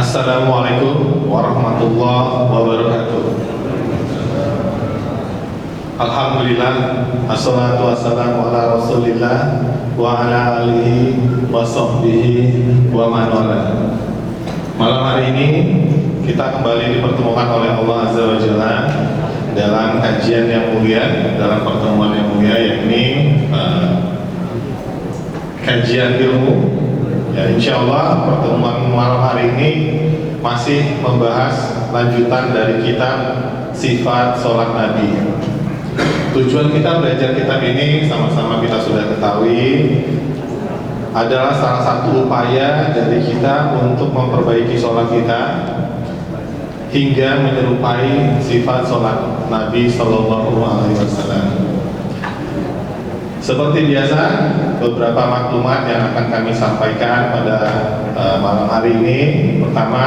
Assalamualaikum warahmatullahi wabarakatuh. Alhamdulillah, assalatu wassalamu ala rasulillah wa ala alihi wa sahbihi wa man wala. Malam hari ini kita kembali dipertemukan oleh Allah Azza wa Jalla dalam kajian yang mulia, dalam pertemuan yang mulia, yakni kajian ilmu. Ya, insya Allah pertemuan malam hari ini masih membahas lanjutan dari kitab Sifat Sholat Nabi. Tujuan kita belajar kitab ini sama-sama kita sudah ketahui adalah salah satu upaya dari kita untuk memperbaiki sholat kita hingga menyerupai sifat sholat Nabi Sallallahu Alaihi Wasallam. Seperti biasa, beberapa maklumat yang akan kami sampaikan pada malam hari ini. Pertama,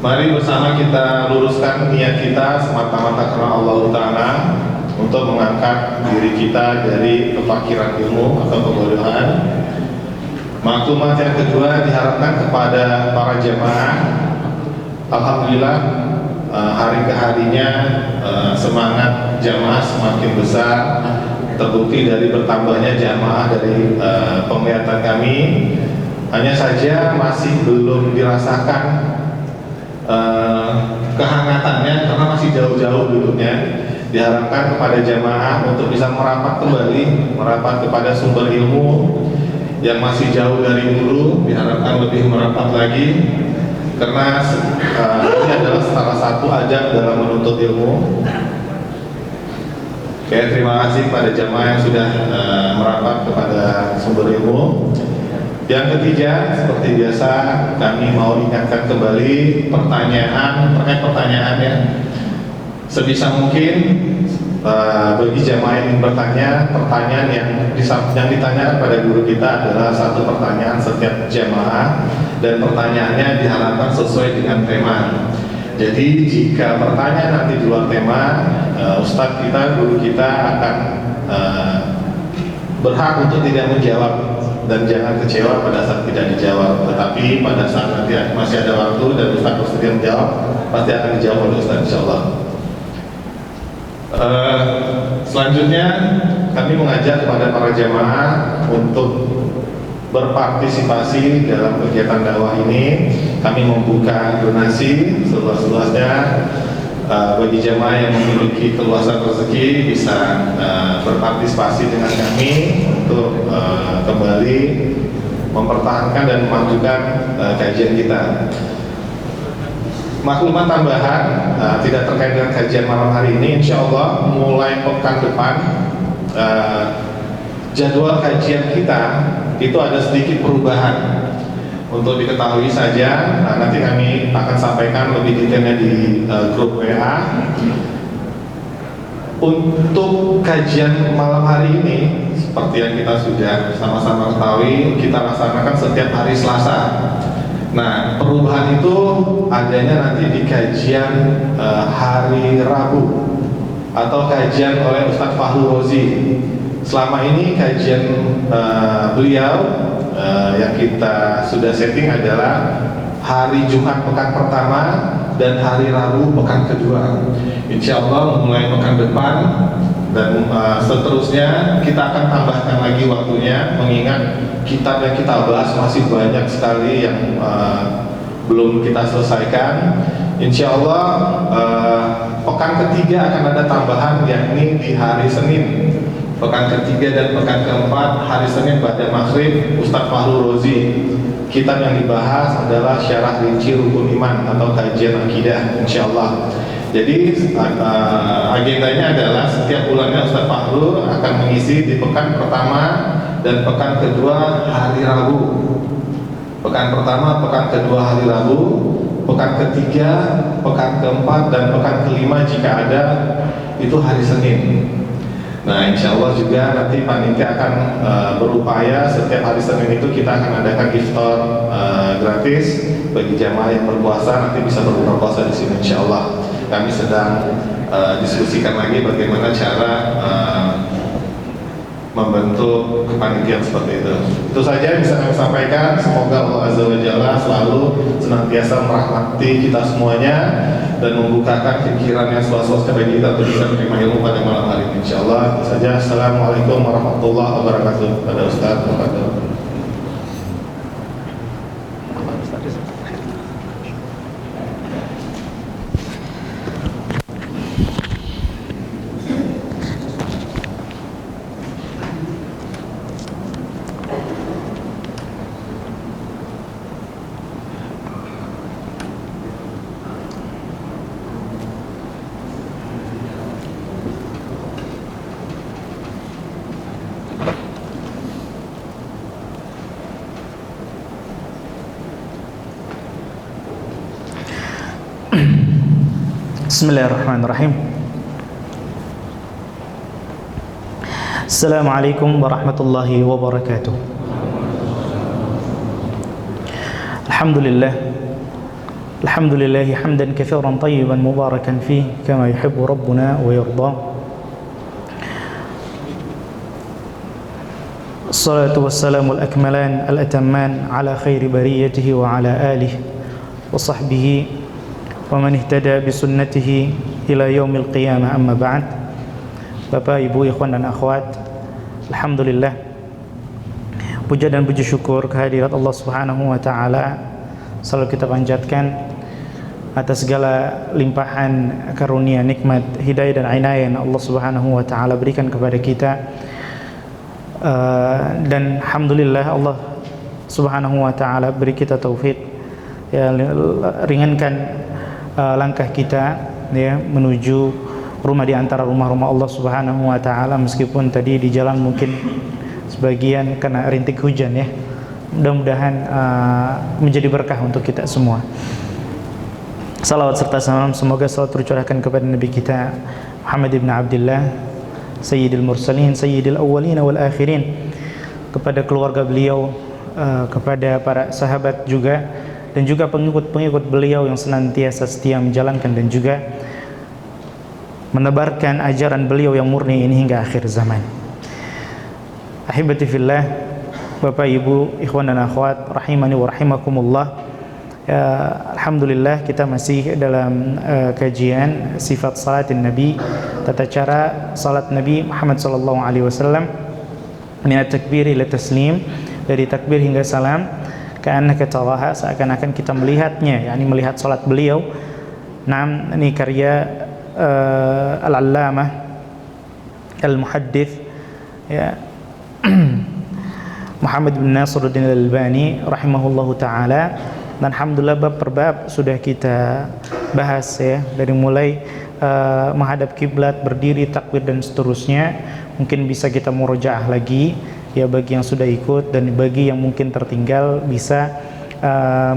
mari bersama kita luruskan niat kita semata-mata karena Allah Ta'ala untuk mengangkat diri kita dari kefakiran ilmu atau kebodohan. Maklumat yang kedua diharapkan kepada para jamaah. Alhamdulillah, hari ke harinya semangat jamaah semakin besar, terbukti dari bertambahnya jamaah dari penglihatan kami. Hanya saja masih belum dirasakan kehangatannya karena masih jauh-jauh duduknya. Diharapkan kepada jamaah untuk bisa merapat kembali, merapat kepada sumber ilmu yang masih jauh dari guru, diharapkan lebih merapat lagi karena ini adalah salah satu ajang dalam menuntut ilmu. Oke, terima kasih pada jamaah yang sudah merapat kepada sumber ilmu. Yang ketiga, seperti biasa, kami mau ingatkan kembali pertanyaannya. Sebisa mungkin bagi jamaah yang ingin bertanya, pertanyaan yang ditanyakan pada guru kita adalah satu pertanyaan setiap jamaah, dan pertanyaannya diharapkan sesuai dengan tema. Jadi jika pertanyaan nanti di luar tema, Ustadz kita, guru kita akan berhak untuk tidak menjawab, dan jangan kecewa pada saat tidak dijawab. Tetapi pada saat nanti masih ada waktu dan Ustadz bersedia menjawab, pasti akan dijawab oleh Ustadz, insyaallah. Selanjutnya kami mengajak kepada para jamaah untuk berpartisipasi dalam kegiatan dakwah ini. Kami membuka donasi seluas-luasnya bagi jamaah yang memiliki keluasan rezeki bisa berpartisipasi dengan kami untuk kembali mempertahankan dan memajukan kajian kita. Maklumat tambahan tidak terkait dengan kajian malam hari ini, insya Allah mulai pekan depan jadwal kajian kita itu ada sedikit perubahan. Untuk diketahui saja, nanti kami akan sampaikan lebih detailnya di grup WA. Untuk kajian malam hari ini, seperti yang kita sudah sama-sama ketahui, kita laksanakan setiap hari Selasa. Nah, perubahan itu adanya nanti di kajian hari Rabu atau kajian oleh Ustadz Fahru Rozi. Selama ini kajian beliau yang kita sudah setting adalah hari Jumat pekan pertama dan hari Rabu pekan kedua. Insya Allah mulai pekan depan dan seterusnya kita akan tambahkan lagi waktunya, mengingat kitab yang kita bahas masih banyak sekali yang belum kita selesaikan. Insya Allah pekan ketiga akan ada tambahan, yakni di hari Senin. Pekan ketiga dan pekan keempat hari Senin pada maghrib Ustadz Fahru Rozi. Kitab yang dibahas adalah Syarah Rinci Rukun Iman atau kajian akidah, insya Allah. Jadi agendanya adalah setiap bulannya Ustadz Fahru akan mengisi di pekan pertama dan pekan kedua hari Rabu. Pekan pertama, pekan kedua hari Rabu, pekan ketiga, pekan keempat dan pekan kelima jika ada itu hari Senin. Nah, insya Allah juga nanti panitia akan berupaya setiap hari Senin itu kita akan adakan iftar gratis bagi jamaah yang berpuasa, nanti bisa berbuka puasa di sini, insya Allah. Kami sedang diskusikan lagi bagaimana cara membentuk kepanitiaan seperti itu. Itu saja yang bisa kami sampaikan. Semoga Allah Azza wa Jalla selalu senantiasa merahmati kita semuanya dan membukakan pikiran yang seluas-luasnya bagi kita untuk bisa menerima ilmu pada malam hari ini. Insyaallah. Itu saja. Assalamualaikum warahmatullahi wabarakatuh. Pada Ustaz, kepada Bismillahirrahmanirrahim. Assalamualaikum warahmatullahi wabarakatuh. Alhamdulillah. Alhamdulillahi hamdan katsiran tayyiban mubarakan fihi kama yuhibbu rabbuna wa yarda. Assalatu wassalamu al-akmalan al-atamman ala khairi bariyatihi wa ala alihi wa sahbihi wa man ihtada bi sunnatihi ila yaumil qiyamah, amma ba'd. Bapak, Ibu, ikhwan dan akhwat, alhamdulillah, puja dan puji syukur kehadirat Allah Subhanahu wa taala selalu kita panjatkan atas segala limpahan karunia, nikmat, hidayah dan inayah yang Allah Subhanahu wa taala berikan kepada kita. Dan alhamdulillah Allah Subhanahu wa taala beri kita taufik, ya, ringankan langkah kita, ya, menuju rumah di antara rumah-rumah Allah Subhanahu wa taala, meskipun tadi di jalan mungkin sebagian kena rintik hujan, ya. Mudah-mudahan menjadi berkah untuk kita semua. Salawat serta salam semoga selalu tercurahkan kepada Nabi kita Muhammad ibn Abdullah, Sayyidil Mursalin, Sayyidil Awwalin wal Akhirin, kepada keluarga beliau, kepada para sahabat juga, dan juga pengikut-pengikut beliau yang senantiasa setia menjalankan dan juga menebarkan ajaran beliau yang murni ini hingga akhir zaman. Ahibati fillah, Bapak, Ibu, ikhwan dan akhwat rahimani wa rahimakumullah. Alhamdulillah kita masih dalam kajian sifat salatin Nabi, tata cara salat Nabi Muhammad sallallahu alaihi wasallam, min at-takbir ila taslim, dari takbir hingga salam. Ka'annaka taraha, seakan-akan kita melihatnya, yakni melihat salat beliau. Naam, ini karya Al-Allamah Al-Muhaddits, ya, Muhammad bin Nasiruddin Al-Albani rahimahullahu taala. Dan alhamdulillah bab per bab sudah kita bahas, ya, dari mulai menghadap kiblat, berdiri, takbir dan seterusnya. Mungkin bisa kita murojaah lagi, ya, bagi yang sudah ikut, dan bagi yang mungkin tertinggal bisa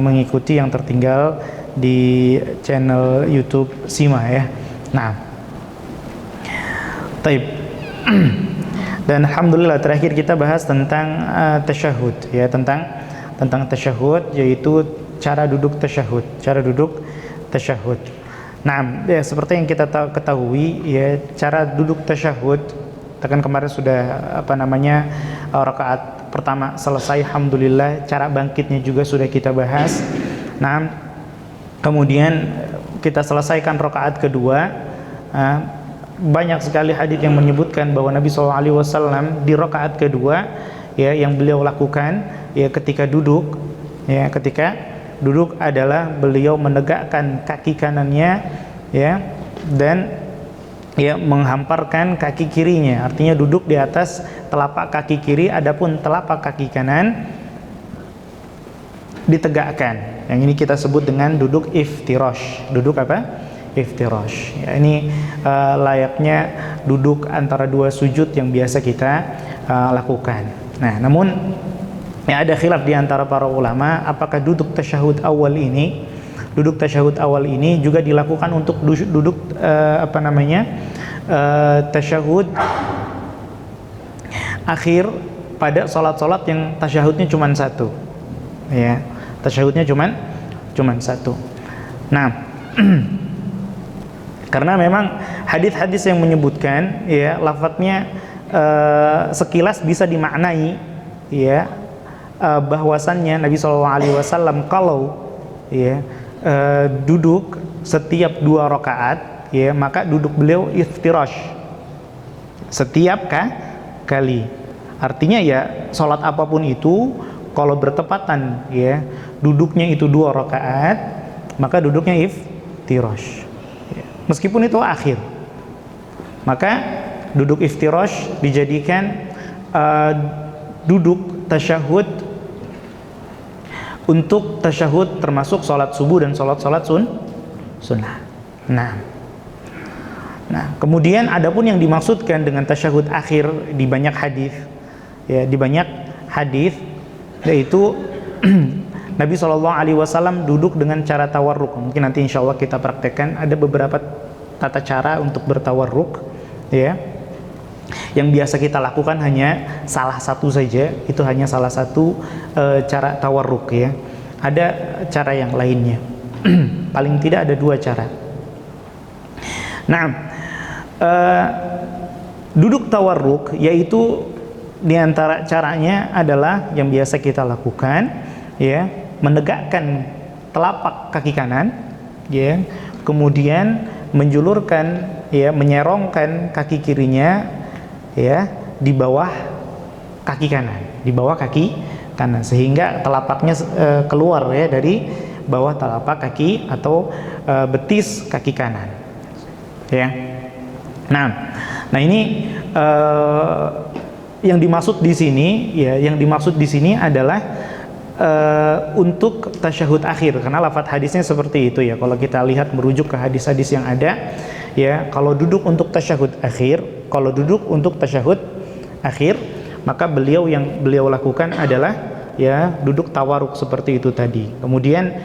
mengikuti yang tertinggal di channel YouTube Sima, ya. Nah, taib. Dan alhamdulillah terakhir kita bahas tentang tasyahud, ya, tentang tasyahud, yaitu cara duduk tasyahud, Nah, ya, seperti yang kita ketahui, ya, cara duduk tasyahud, kan kemarin sudah rakaat pertama selesai, alhamdulillah. Cara bangkitnya juga sudah kita bahas. Nah, kemudian kita selesaikan rakaat kedua. Banyak sekali hadis yang menyebutkan bahwa Nabi SAW di rakaat kedua, ya, yang beliau lakukan, ya, ketika duduk adalah beliau menegakkan kaki kanannya, ya, dan, ya, menghamparkan kaki kirinya, artinya duduk di atas telapak kaki kiri, adapun telapak kaki kanan ditegakkan. Yang ini kita sebut dengan duduk iftirash. Duduk apa? Iftirash. Ya, ini layaknya duduk antara dua sujud yang biasa kita lakukan. Nah, namun, ya, ada khilaf di antara para ulama apakah duduk tasyahud awal ini juga dilakukan untuk duduk tasyahud akhir pada salat-salat yang tasyahudnya cuma satu, ya, tasyahudnya cuma satu. Nah, karena memang hadis-hadis yang menyebutkan, ya, lafadznya sekilas bisa dimaknai ya bahwasannya Nabi SAW kalau ya duduk setiap 2 rakaat ya, maka duduk beliau iftirash setiap kali. Artinya ya sholat apapun itu kalau bertepatan ya duduknya itu 2 rakaat, maka duduknya iftirash ya. Meskipun itu akhir, maka duduk iftirash dijadikan duduk tasyahud untuk tasyahud termasuk sholat subuh dan sholat sunnah. Nah, kemudian adapun yang dimaksudkan dengan tasyahud akhir di banyak hadis ya, di banyak hadis yaitu Nabi SAW duduk dengan cara tawarruk. Mungkin nanti insya Allah kita praktekkan, ada beberapa tata cara untuk bertawarruk ya, yang biasa kita lakukan hanya salah satu saja, itu hanya salah satu cara tawarruk ya. Ada cara yang lainnya paling tidak ada 2 cara. Nah, duduk tawarruk yaitu diantara caranya adalah yang biasa kita lakukan ya, menegakkan telapak kaki kanan ya, kemudian menjulurkan ya, menyerongkan kaki kirinya ya di bawah kaki kanan, sehingga telapaknya keluar ya dari bawah telapak kaki atau betis kaki kanan ya. Nah ini yang dimaksud di sini ya, yang dimaksud di sini adalah untuk tasyahud akhir, karena lafadz hadisnya seperti itu ya. Kalau kita lihat merujuk ke hadis-hadis yang ada ya, kalau duduk untuk tasyahud akhir, maka yang beliau lakukan adalah ya duduk tawaruk seperti itu tadi. Kemudian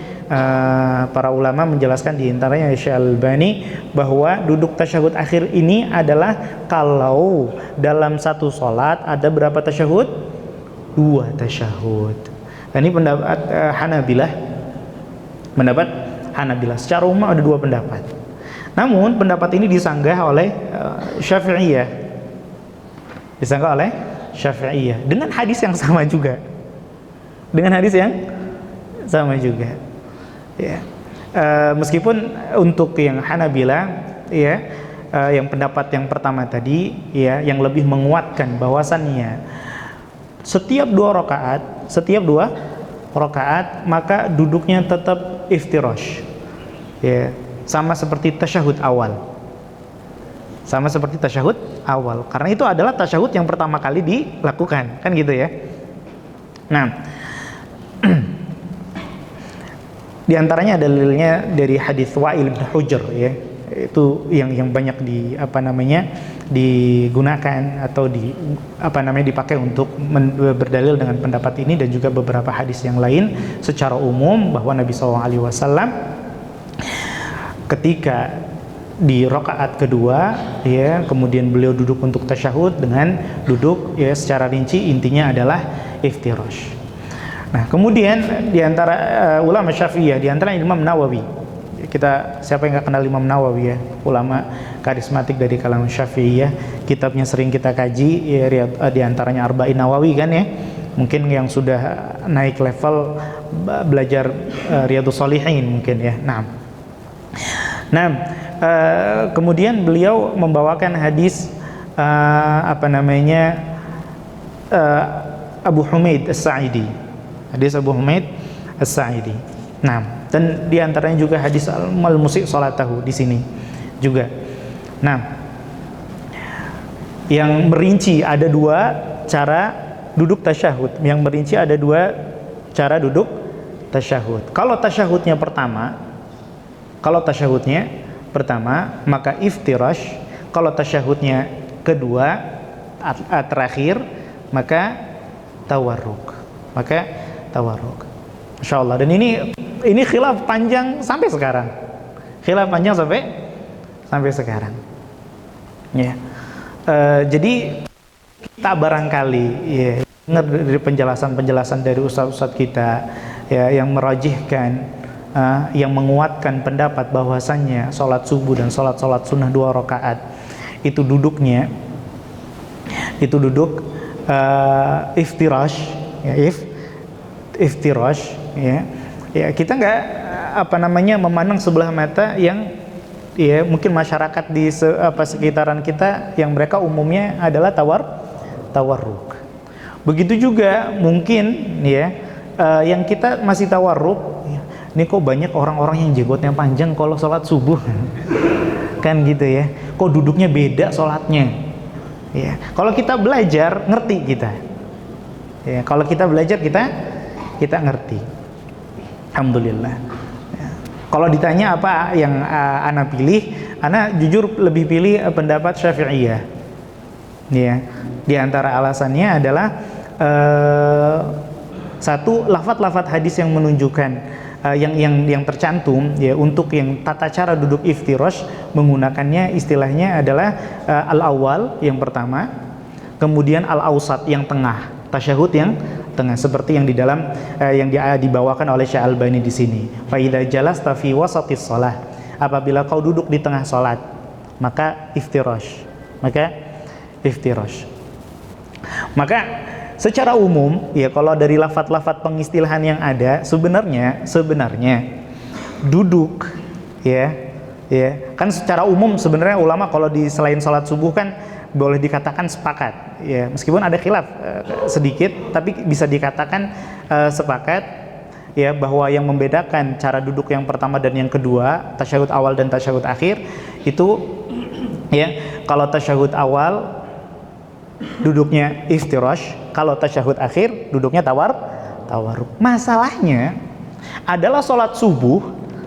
para ulama menjelaskan, di antaranya Syekh Al-Albani, bahwa duduk tasyahud akhir ini adalah kalau dalam satu sholat ada berapa tasyahud? 2 tasyahud. Dan ini pendapat Hanabilah. Secara umum ada 2 pendapat. Namun pendapat ini disanggah oleh Syafi'iyah. Dengan hadis yang sama juga. Ya. Meskipun untuk yang Hanabilah ya, yang pendapat yang pertama tadi ya, yang lebih menguatkan bahwasannya setiap 2 rakaat maka duduknya tetap iftirash ya, sama seperti tasyahud awal, karena itu adalah tasyahud yang pertama kali dilakukan, kan gitu ya. Nah, di antaranya dalilnya dari hadis Wa'il bin Hujr ya, itu yang banyak digunakan atau dipakai untuk berdalil dengan pendapat ini, dan juga beberapa hadis yang lain secara umum bahwa Nabi SAW ketika di rakaat kedua ya, kemudian beliau duduk untuk tasyahud dengan duduk ya secara rinci, intinya adalah iftirash. Nah, kemudian di antara ulama Syafi'iyah, di antara Imam Nawawi, siapa yang nggak kenal Imam Nawawi ya, ulama karismatik dari kalangan Syafi'iyah, kitabnya sering kita kaji ya, di antaranya Arba'in Nawawi kan ya. Mungkin yang sudah naik level belajar Riyadhus Shalihin mungkin ya. Nah, kemudian beliau membawakan hadis Abu Humaid As-Sa'idi. Nah, dan di antaranya juga hadis al-musi' salatahu di sini juga. Nah, yang merinci ada 2 cara duduk tasyahud. Kalau tasyahudnya pertama maka iftirash. Kalau tasyahudnya kedua terakhir maka tawarruk. Insyaallah. Dan ini khilaf panjang sampai sekarang. Ya. Jadi kita barangkali ya dengar dari penjelasan dari ustaz-ustaz kita ya, yang merajihkan, yang menguatkan pendapat bahwasannya sholat subuh dan sholat sunnah 2 rakaat itu duduknya itu duduk iftirash, ya, iftirash, ya. Ya, kita nggak memandang sebelah mata yang ya mungkin masyarakat di sekitaran kita yang mereka umumnya adalah tawarruk. Begitu juga mungkin ya yang kita masih tawarruk, ya, ini kok banyak orang-orang yang jenggotnya panjang kalau sholat subuh kan gitu ya, kok duduknya beda sholatnya ya. Kalau kita belajar ngerti kita ya, kalau kita belajar kita ngerti, alhamdulillah ya. Kalau ditanya apa yang ana pilih, ana jujur lebih pilih pendapat Syafi'iyah ya. Di antara alasannya adalah satu, lafaz-lafaz hadis yang menunjukkan yang tercantum ya untuk yang tata cara duduk iftirash menggunakannya istilahnya adalah al-awwal yang pertama, kemudian al-awsat yang tengah, tasyahud yang tengah, seperti yang di dalam yang dibawakan oleh Syekh Albani di sini. Fa idza jalasta fi wasatis shalah, apabila kau duduk di tengah salat, maka iftirash. Maka secara umum ya, kalau dari lafaz-lafaz pengistilahan yang ada sebenarnya duduk ya kan secara umum sebenarnya ulama kalau di selain salat subuh kan boleh dikatakan sepakat ya, meskipun ada khilaf sedikit, tapi bisa dikatakan sepakat ya, bahwa yang membedakan cara duduk yang pertama dan yang kedua, tasyahud awal dan tasyahud akhir itu ya, kalau tasyahud awal duduknya iftirash, kalau tasyahud akhir duduknya tawarruk. Masalahnya adalah sholat subuh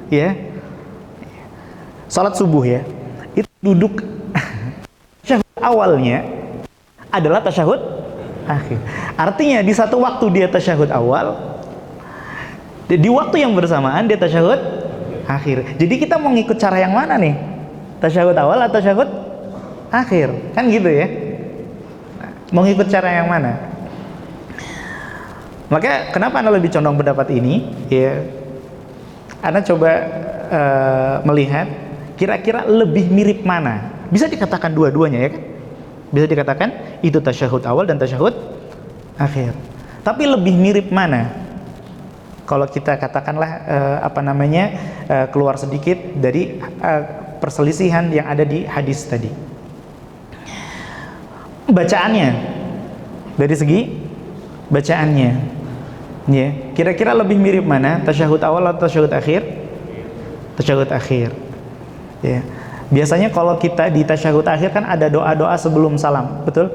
ya, sholat subuh ya, itu duduk tasyahud awalnya adalah tasyahud akhir. Artinya di satu waktu dia tasyahud awal, di waktu yang bersamaan dia tasyahud akhir. Jadi kita mau ngikut cara yang mana nih? Tasyahud awal atau tasyahud akhir? Kan gitu ya. Mau ngikut cara yang mana? Maka kenapa Anda lebih condong pendapat ini? Ya, Anda coba melihat kira-kira lebih mirip mana. Bisa dikatakan dua-duanya ya kan? Bisa dikatakan itu tasyahud awal dan tasyahud akhir. Tapi lebih mirip mana? Kalau kita katakanlah keluar sedikit dari perselisihan yang ada di hadis tadi. Bacaannya, dari segi bacaannya ya, kira-kira lebih mirip mana, tasyahud awal atau tasyahud akhir? Tasyahud akhir ya. Biasanya kalau kita di tasyahud akhir kan ada doa-doa sebelum salam, betul?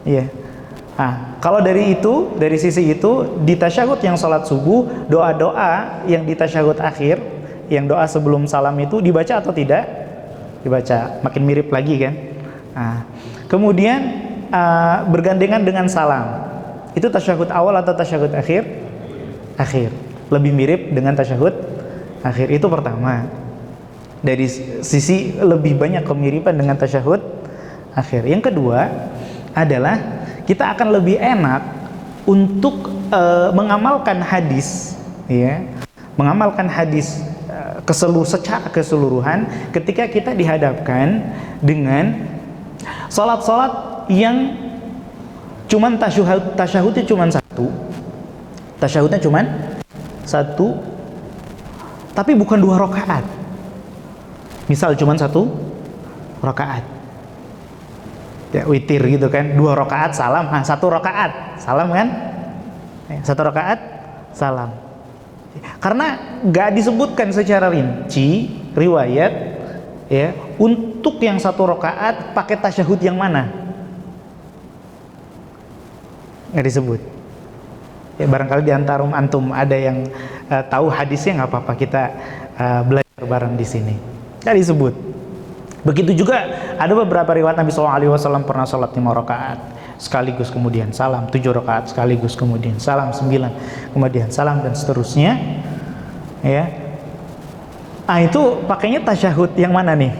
Iya. Nah, kalau dari sisi itu di tasyahud yang salat subuh, doa-doa yang di tasyahud akhir, yang doa sebelum salam itu dibaca atau tidak? Dibaca, makin mirip lagi kan? Nah, kemudian bergandengan dengan salam, itu tasyahud awal atau tasyahud akhir? Akhir. Lebih mirip dengan tasyahud akhir. Itu pertama. Dari sisi lebih banyak kemiripan dengan tasyahud akhir. Yang kedua adalah kita akan lebih enak untuk mengamalkan hadis ya. Mengamalkan hadis secara keseluruhan ketika kita dihadapkan dengan salat-salat yang cuman tasyahudnya cuman satu, tapi bukan 2 rakaat. Misal cuman 1 rakaat ya, witir gitu kan, 2 rakaat salam, 1 rakaat salam kan, 1 rakaat salam. Karena nggak disebutkan secara rinci riwayat ya, untuk yang 1 rakaat pakai tasyahud yang mana, nggak disebut ya. Barangkali di antara antum ada yang tahu hadisnya, nggak apa-apa kita belajar bareng di sini. Nggak disebut. Begitu juga ada beberapa riwayat Nabi SAW pernah sholat 5 rakaat sekaligus kemudian salam, 7 rakaat sekaligus kemudian salam, 9 kemudian salam, dan seterusnya ya. Itu pakainya tasyahud yang mana nih?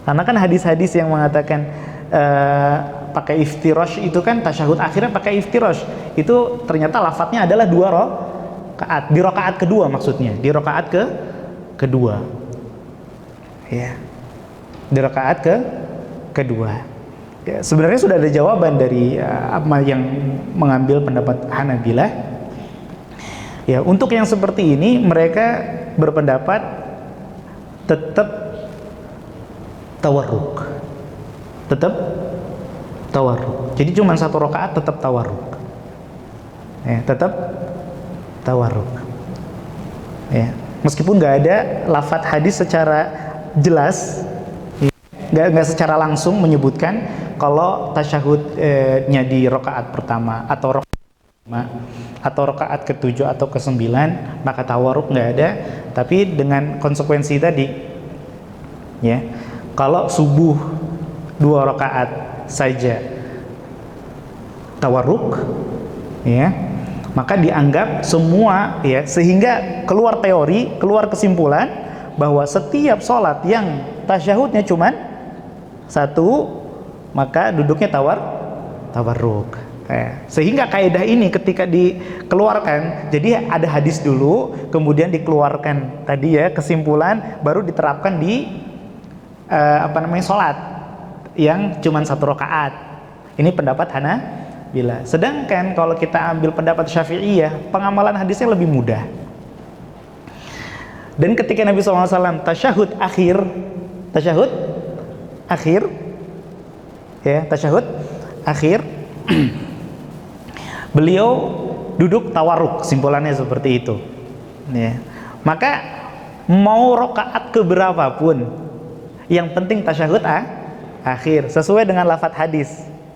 Karena kan hadis-hadis yang mengatakan pakai iftirash itu kan tasyahud akhirnya pakai iftirash, itu ternyata lafadznya adalah 2 rakaat, di rakaat kedua maksudnya, di rakaat kedua ya, di rakaat kedua Ya, sebenarnya sudah ada jawaban dari apa yang mengambil pendapat Hanabilah. Ya, untuk yang seperti ini mereka berpendapat tetap tawarruk. Tetap tawarruk. Jadi cuma 1 rakaat tetap tawarruk. Ya, tetap tawarruk. Ya, meskipun nggak ada lafadz hadis secara jelas, nggak secara langsung menyebutkan kalau tasyahudnya di rakaat pertama atau rakaat kelima atau rakaat ke-7 atau ke-9 maka tawarruk nggak ada, tapi dengan konsekuensi tadi, ya, kalau subuh 2 rakaat saja tawarruk, ya, maka dianggap semua, ya, sehingga keluar teori, keluar kesimpulan bahwa setiap sholat yang tasyahudnya cuman 1, maka duduknya tawarruk. Sehingga kaidah ini ketika dikeluarkan, jadi ada hadis dulu, kemudian dikeluarkan tadi, ya, kesimpulan, baru diterapkan di sholat yang cuman 1 rakaat. Ini pendapat Hanabilah. Sedangkan kalau kita ambil pendapat Syafi'iyah, pengamalan hadisnya lebih mudah. Dan ketika Nabi SAW tasyahud akhir, ya, tasyahud akhir, beliau duduk tawarruk, kesimpulannya seperti itu, ya. Maka mau rakaat keberapapun, yang penting tasyahud akhir sesuai dengan lafadz hadis,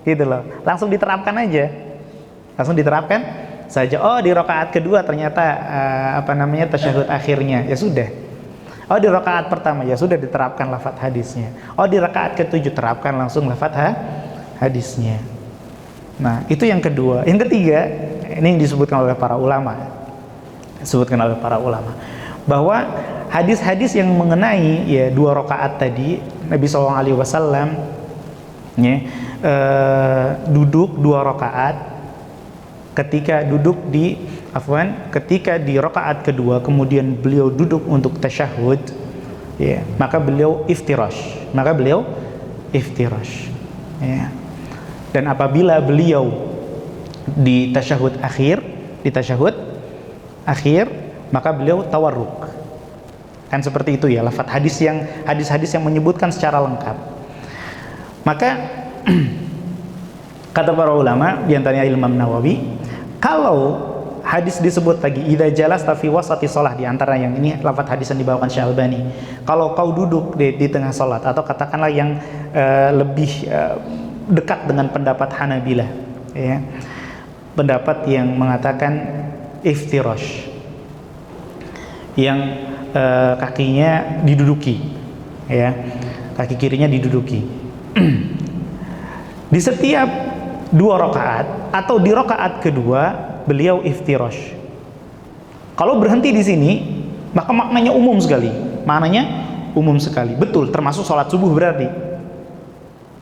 gitu loh. Langsung diterapkan aja, langsung diterapkan saja. Oh, di rakaat kedua ternyata tasyahud akhirnya, ya sudah. Oh, di rakaat pertama, ya sudah diterapkan lafadz hadisnya. Oh, di rakaat ke-7 terapkan langsung lafadz hadisnya. Nah, itu yang kedua. Yang ketiga, ini yang disebutkan oleh para ulama. Bahwa hadis-hadis yang mengenai, ya, 2 rakaat tadi, Nabi SAW, ya, duduk 2 rakaat ketika di rakaat kedua, kemudian beliau duduk untuk tasyahud, ya, maka beliau iftirash, ya. Dan apabila beliau di tasyahud akhir, maka beliau tawarruk. Kan seperti itu, ya, lafadz hadis-hadis yang menyebutkan secara lengkap. Maka kata para ulama, di antaranya Imam Nawawi, kalau hadis disebut lagi idza jalasta fi wasati shalah, di antara yang ini lafadz hadis yang dibawakan Syalbani, kalau kau duduk di tengah salat, atau katakanlah yang lebih dekat dengan pendapat Hanabilah, ya, pendapat yang mengatakan iftirash, yang kakinya diduduki, ya, kaki kirinya diduduki. Di setiap 2 rakaat atau di rakaat kedua beliau iftirash. Kalau berhenti di sini, maka maknanya umum sekali. Betul, termasuk sholat subuh berarti,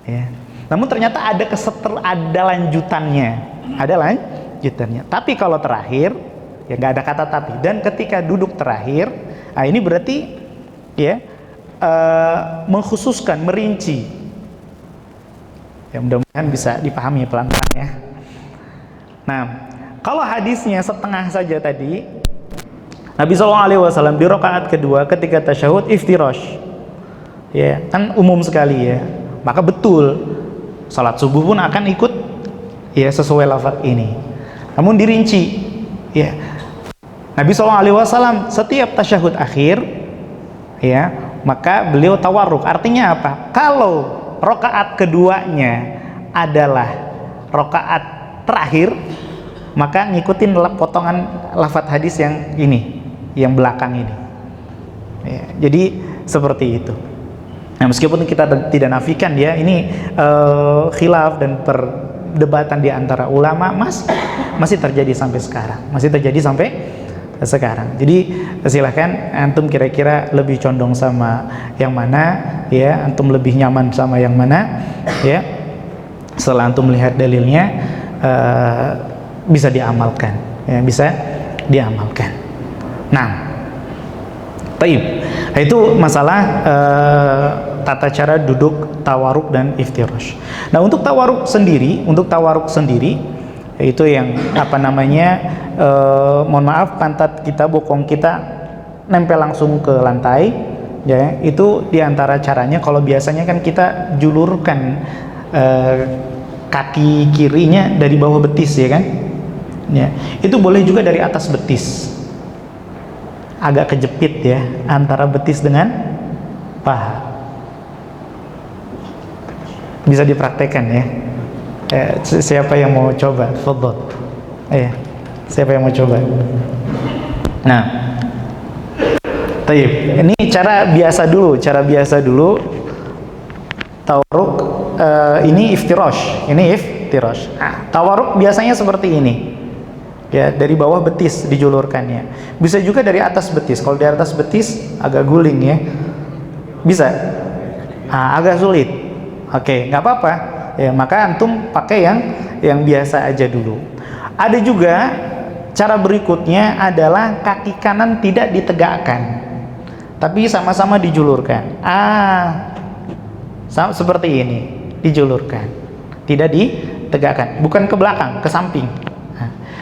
ya. Namun ternyata ada lanjutannya. Tapi kalau terakhir, ya, nggak ada kata tapi. Dan ketika duduk terakhir, nah ini berarti, ya, mengkhususkan, merinci. Ya, mudah-mudahan bisa dipahami pelan-pelan, ya. Nah, kalau hadisnya setengah saja tadi, Nabi SAW di rakaat kedua ketika tasyahud iftirash, ya, kan umum sekali, ya. Maka betul salat subuh pun akan ikut, ya, sesuai lafadz ini. Namun dirinci, ya, Nabi SAW setiap tasyahud akhir, ya, maka beliau tawarruk. Artinya apa? Kalau rakaat keduanya adalah rakaat terakhir, maka ngikutin potongan lafadz hadis yang ini, yang belakang ini, ya. Jadi seperti itu. Nah, meskipun kita tidak nafikan, ya, ini khilaf dan perdebatan di antara ulama masih terjadi sampai sekarang. Jadi silahkan antum kira-kira lebih condong sama yang mana, ya, antum lebih nyaman sama yang mana, ya. Setelah antum melihat dalilnya, bisa diamalkan, ya, Nah, taib. Itu masalah tata cara duduk tawaruk dan iftirash. Nah, untuk tawaruk sendiri itu yang apa namanya, mohon maaf, pantat kita, bokong kita nempel langsung ke lantai, ya. Itu diantara caranya. Kalau biasanya kan kita julurkan kaki kirinya dari bawah betis, ya kan, ya. Itu boleh juga dari atas betis, agak kejepit ya antara betis dengan paha. Bisa dipraktekkan ya. Siapa yang mau coba? Fadhol. Siapa yang mau coba? Nah, tayyib. Ini cara biasa dulu. Tawarruk, ini iftirash. Nah, tawarruk biasanya seperti ini. Ya, dari bawah betis dijulurkannya. Bisa juga dari atas betis. Kalau dari atas betis agak guling ya. Bisa. Agak sulit. Oke, nggak apa-apa. Ya, maka antum pakai yang biasa aja dulu. Ada juga cara berikutnya adalah kaki kanan tidak ditegakkan, tapi sama-sama dijulurkan. Seperti ini, dijulurkan. Tidak ditegakkan, bukan ke belakang, ke samping.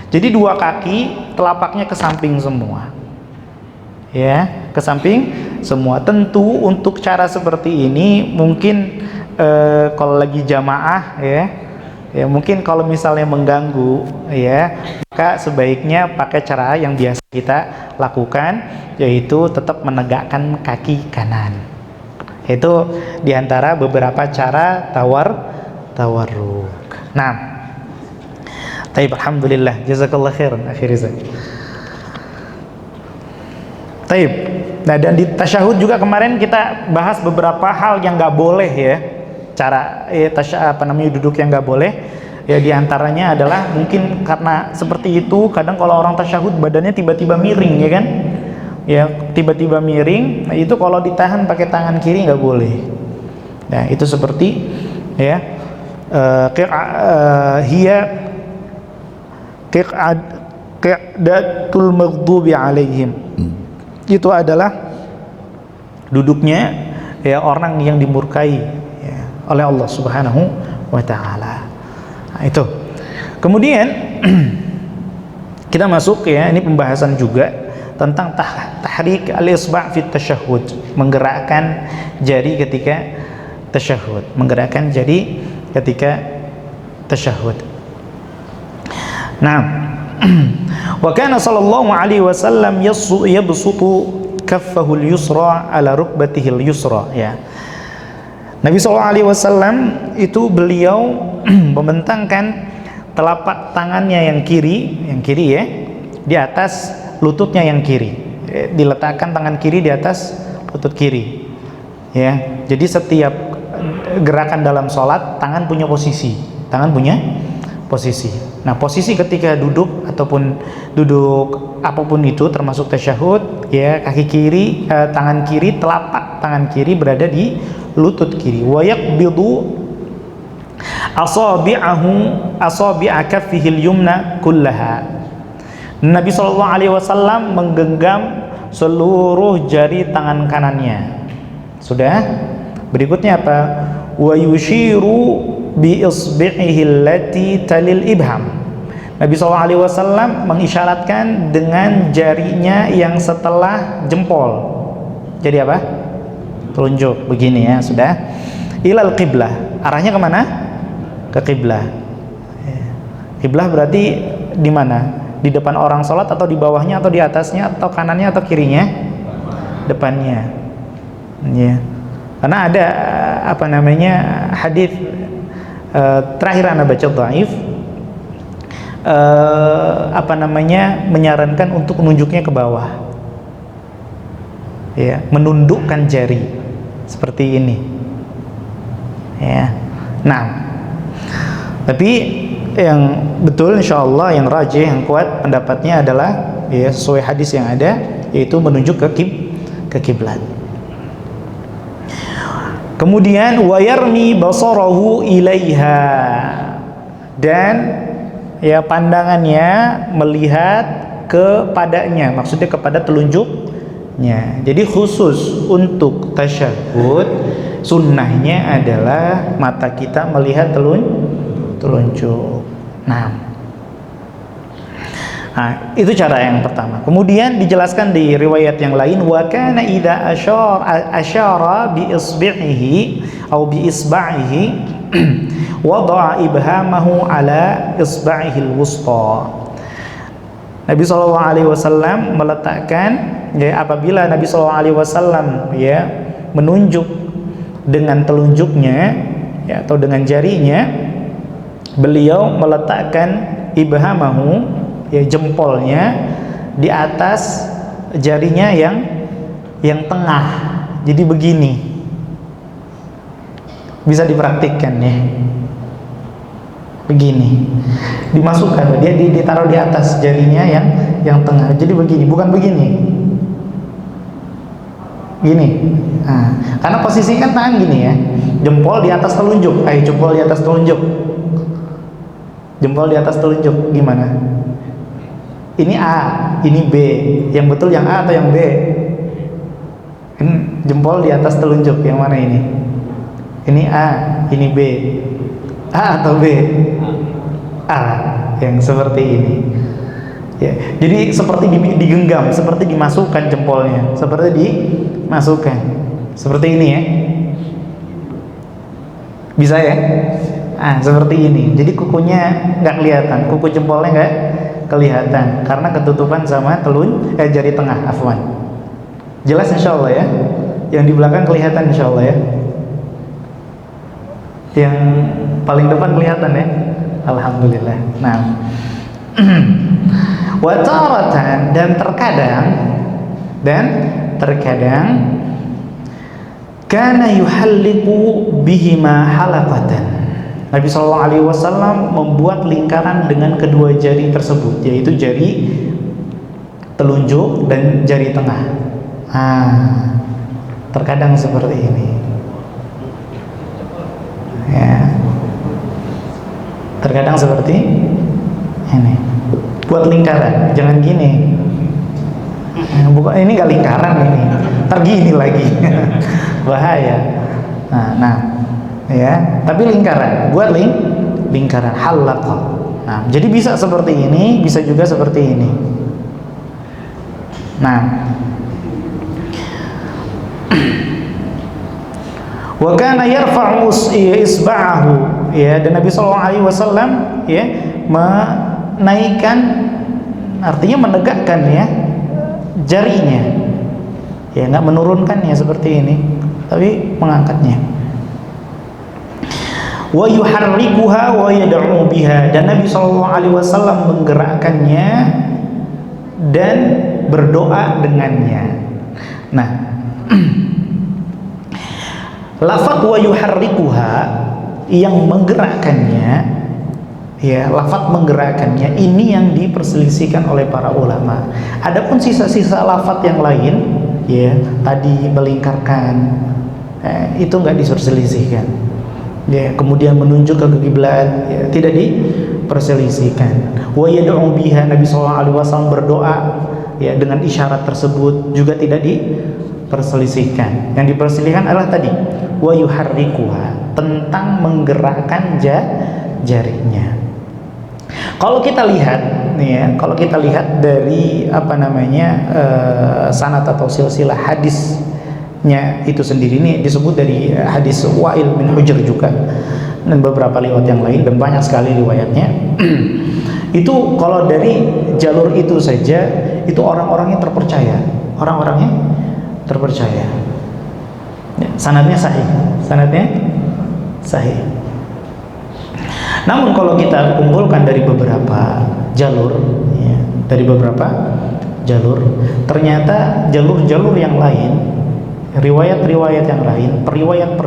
Jadi dua kaki telapaknya ke samping semua, ya, ke samping semua. Tentu untuk cara seperti ini mungkin kalau lagi jamaah, ya mungkin kalau misalnya mengganggu, ya, maka sebaiknya pakai cara yang biasa kita lakukan, yaitu tetap menegakkan kaki kanan. Itu diantara beberapa cara tawarruk. Nah. Taib, alhamdulillah, jazakallah khairan akhir Rizal. Taib. Nah, dan di tasyahud juga kemarin kita bahas beberapa hal yang nggak boleh ya, cara duduk yang nggak boleh. Ya, diantaranya adalah mungkin karena seperti itu, kadang kalau orang tasyahud badannya tiba-tiba miring, ya kan? Ya, tiba-tiba miring. Nah, itu kalau ditahan pakai tangan kiri nggak boleh. Nah, itu seperti ya, hiya qi'datul maghdubi alaihim. Itu adalah duduknya ya orang yang dimurkai ya, oleh Allah Subhanahu wa taala. Nah, itu. Kemudian kita masuk ya, ini pembahasan juga tentang tahrik al-isba' fit tasyahhud, menggerakkan jari ketika tasyahhud, Nah, wa kana sallallahu alaihi wasallam yabsutu kaffahu al-yusra ala rukbatihi al-yusra, ya. Nabi sallallahu alaihi wasallam itu beliau membentangkan telapak tangannya yang kiri ya, di atas lututnya yang kiri. Diletakkan tangan kiri di atas lutut kiri. Ya. Jadi setiap gerakan dalam sholat tangan punya posisi. Nah, posisi ketika duduk ataupun duduk apapun itu termasuk tasyahud, ya, kaki kiri, tangan kiri, telapak tangan kiri berada di lutut kiri. Wa yaqbidu asabi'a kaffihi al-yumna kullaha. Nabi sallallahu alaihi wasallam menggenggam seluruh jari tangan kanannya. Sudah? Berikutnya apa? Wa yushiru bi isbi'ihi allati talil ibham. Nabi SAW mengisyaratkan dengan jarinya yang setelah jempol. Jadi apa? Telunjuk begini ya, sudah. Ilal qiblah. Arahnya kemana? Ke qiblah. Qiblah berarti di mana? Di depan orang sholat atau di bawahnya atau di atasnya atau kanannya atau kirinya? Depannya. Ya. Karena ada hadis terakhir Anda baca dhaif, menyarankan untuk menunjuknya ke bawah, ya, menundukkan jari seperti ini, ya. Nah, tapi yang betul insyaallah, yang rajih, yang kuat pendapatnya adalah ya sesuai hadis yang ada, yaitu menunjuk ke kiblat. Kemudian wayarmi basarahu ilaiha, dan ya pandangannya melihat kepadanya, maksudnya kepada telunjuknya. Jadi khusus untuk tasyahud sunnahnya adalah mata kita melihat telunjuk. Nah, itu cara yang pertama. Kemudian dijelaskan di riwayat yang lain, wa kana idza asyara bi isbi'ihi atau bi isba'ihi wada'a ibhamahu ala isba'ihi al-wusta. Nabi sallallahu alaihi wasallam meletakkan, ya, apabila Nabi sallallahu alaihi wasallam, ya, menunjuk dengan telunjuknya, ya, atau dengan jarinya, beliau meletakkan ibhamahu, ya, jempolnya di atas jarinya yang tengah. Jadi begini. Bisa dipraktikkan, ya. Begini. Dimasukkan, dia ditaruh di atas jarinya yang tengah. Jadi begini, bukan begini. Gini. Nah, karena posisi kan tangan gini, ya. Jempol di atas telunjuk. Ayo, jempol di atas telunjuk. Jempol di atas telunjuk gimana? Ini A, ini B. Yang betul yang A atau yang B? Ini jempol di atas telunjuk, yang mana ini? Ini A, ini B. A atau B? A, yang seperti ini. Ya, jadi seperti digenggam, seperti dimasukkan jempolnya, seperti dimasukkan. Seperti ini, ya. Bisa, ya? Seperti ini. Jadi kukunya nggak kelihatan, kuku jempolnya nggak kelihatan karena ketutupan sama jari tengah, afwan. Jelas insyaallah, ya. Yang di belakang kelihatan insyaallah, ya. Yang paling depan kelihatan, ya. Alhamdulillah. Nah, wa taratan, dan terkadang kana yuhalliqu bihima halaqatan. Nabi sallallahu alaihi wasallam membuat lingkaran dengan kedua jari tersebut, yaitu jari telunjuk dan jari tengah. Terkadang seperti ini, ya. Terkadang seperti ini. Buat lingkaran, jangan gini. Bukan, ini nggak lingkaran ini. Ntar gini lagi, bahaya. Nah, ya, tapi lingkaran, buat lingkaran, halaqa. Nah, jadi bisa seperti ini, bisa juga seperti ini. Nah, wa kana yarfa'u isba'ahu, ya, dan Nabi sallallahu alaihi wasallam, ya, menaikkan, artinya menegakkan, ya, jarinya, ya, nggak menurunkannya seperti ini, tapi mengangkatnya. Wa yuharrikuha wa yad'u biha, dan Nabi sallallahu alaihi wasallam menggerakkannya dan berdoa dengannya. Nah, lafaz wa yuharrikuha yang menggerakkannya, ya, lafaz menggerakkannya ini yang diperselisihkan oleh para ulama. Adapun sisa-sisa lafaz yang lain, ya, tadi melingkarkan, itu nggak diperselisihkan. Ya, kemudian menunjuk ke kiblat, ya, tidak diperselisihkan. Wa yad'u biha, Nabi sallallahu alaihi wasallam berdoa, ya, dengan isyarat tersebut juga tidak diperselisihkan. Yang diperselisihkan adalah tadi wa yuharrikuha, tentang menggerakkan jarinya. Kalau kita lihat, nih, ya, kalau kita lihat dari sanad atau silsilah hadisnya itu sendiri, ini disebut dari hadis Wa'il bin Hujr juga, dan beberapa riwayat yang lain, dan banyak sekali riwayatnya. Itu kalau dari jalur itu saja, itu orang-orangnya terpercaya, ya, sanadnya sahih. Namun kalau kita kumpulkan dari beberapa jalur, ya, ternyata jalur-jalur yang lain, riwayat-riwayat yang lain, periwayat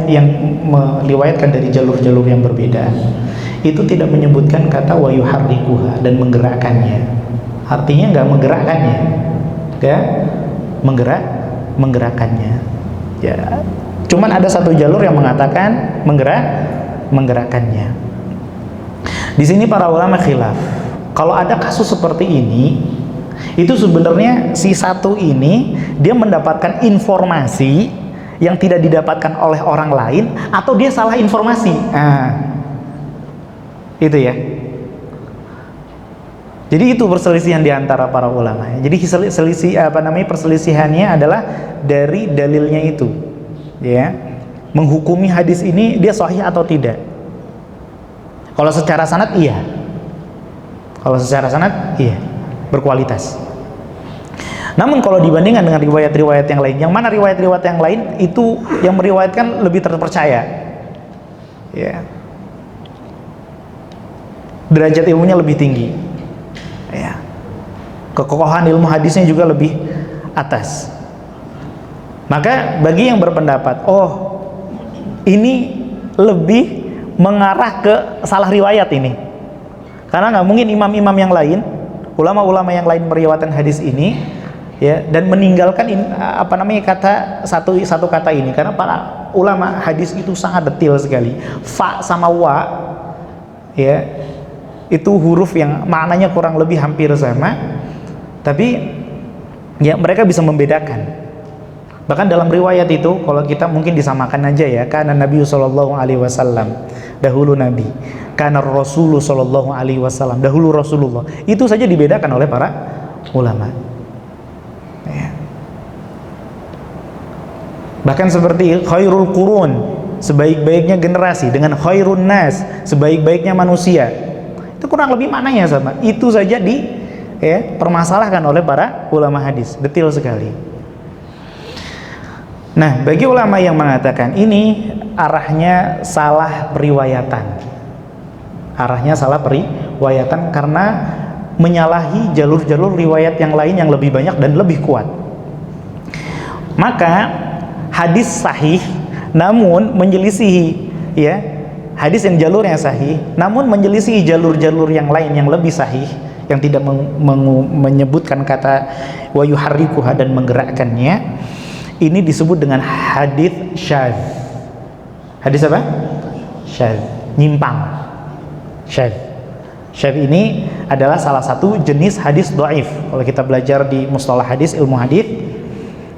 yang meriwayatkan dari jalur-jalur yang berbeda, itu tidak menyebutkan kata wa yuharrikuha, dan menggerakkannya. Artinya nggak menggerakkannya, ya, menggerakkannya. Ya, cuman ada satu jalur yang mengatakan menggerakkannya. Di sini para ulama khilaf. Kalau ada kasus seperti ini, itu sebenarnya si satu ini dia mendapatkan informasi yang tidak didapatkan oleh orang lain, atau dia salah informasi. Nah, itu ya. Jadi itu perselisihan di antara para ulama. Jadi perselisihannya adalah dari dalilnya itu, ya. Menghukumi hadis ini dia sahih atau tidak. Kalau secara sanad iya. Kalau secara sanad iya, berkualitas. Namun kalau dibandingkan dengan riwayat-riwayat yang lain, yang mana riwayat-riwayat yang lain itu yang meriwayatkan lebih terpercaya, ya. Derajat ilmunya lebih tinggi, ya. Kekokohan ilmu hadisnya juga lebih atas. Maka bagi yang berpendapat, oh ini lebih mengarah ke salah riwayat ini, karena nggak mungkin imam-imam yang lain, ulama-ulama yang lain meriwayatkan hadis ini, ya, dan meninggalkan satu kata ini, karena para ulama hadis itu sangat detail sekali. Fa sama wa, ya, itu huruf yang maknanya kurang lebih hampir sama, tapi ya mereka bisa membedakan. Bahkan dalam riwayat itu, kalau kita mungkin disamakan aja ya, karena Nabi sallallahu alaihi wasallam, dahulu Nabi, karena Rasulullah sallallahu alaihi wasallam, dahulu Rasulullah, itu saja dibedakan oleh para ulama, ya. Bahkan seperti khairul qurun, sebaik-baiknya generasi, dengan khairun nas, sebaik-baiknya manusia, itu kurang lebih maknanya sama. Itu saja permasalahkan oleh para ulama hadis, detail sekali. Nah, bagi ulama yang mengatakan ini arahnya salah periwayatan, karena menyalahi jalur-jalur riwayat yang lain yang lebih banyak dan lebih kuat, maka hadis sahih namun menyelisihi, ya, hadis yang jalurnya sahih namun menyelisihi jalur-jalur yang lain yang lebih sahih, yang tidak menyebutkan kata wa yuharrikuha dan menggerakkannya. Ini disebut dengan hadis syadz. Hadis apa? Syadz, nyimpang. Syadz ini adalah salah satu jenis hadis dhaif. Kalau kita belajar di mustalah hadis, ilmu hadis,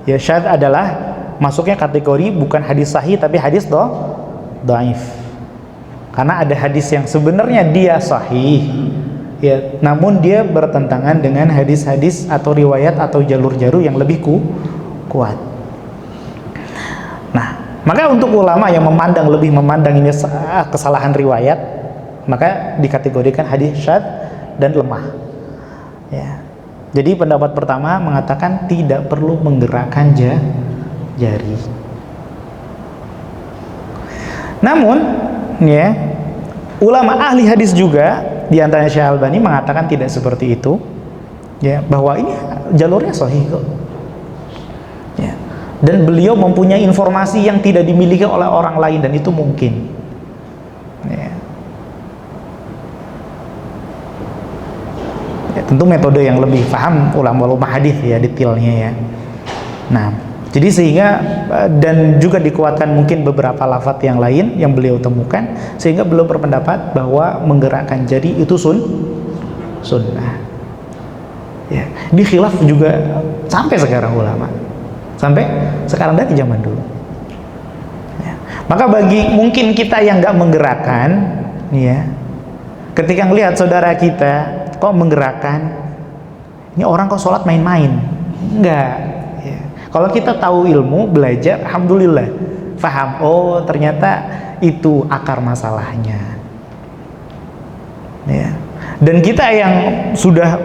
ya, syadz adalah masuknya kategori bukan hadis sahih tapi hadis dhaif. Karena ada hadis yang sebenarnya dia sahih, ya, namun dia bertentangan dengan hadis-hadis atau riwayat atau jalur-jalur yang lebih kuat. Nah, maka untuk ulama yang lebih memandang ini kesalahan riwayat, maka dikategorikan hadis syadz dan lemah, ya. Jadi pendapat pertama mengatakan tidak perlu menggerakkan jari. Namun, ya, ulama ahli hadis juga di antaranya Syekh Albani mengatakan tidak seperti itu, ya, bahwa ini jalurnya sahih kok. Dan beliau mempunyai informasi yang tidak dimiliki oleh orang lain, dan itu mungkin, ya. Ya, tentu metode yang lebih paham ulama-ulama hadis, ya, detailnya, ya. Nah, jadi sehingga dan juga dikuatkan mungkin beberapa lafaz yang lain yang beliau temukan, sehingga beliau berpendapat bahwa menggerakkan jari itu sunnah. Ya, di khilaf juga sampai sekarang ulama. Sampai sekarang dari zaman dulu, ya. Maka bagi mungkin kita yang nggak menggerakkan, ya, ketika melihat saudara kita kok menggerakkan, ini orang kok sholat main-main, enggak, ya. Kalau kita tahu ilmu, belajar, alhamdulillah, paham, oh ternyata itu akar masalahnya, ya. Dan kita yang sudah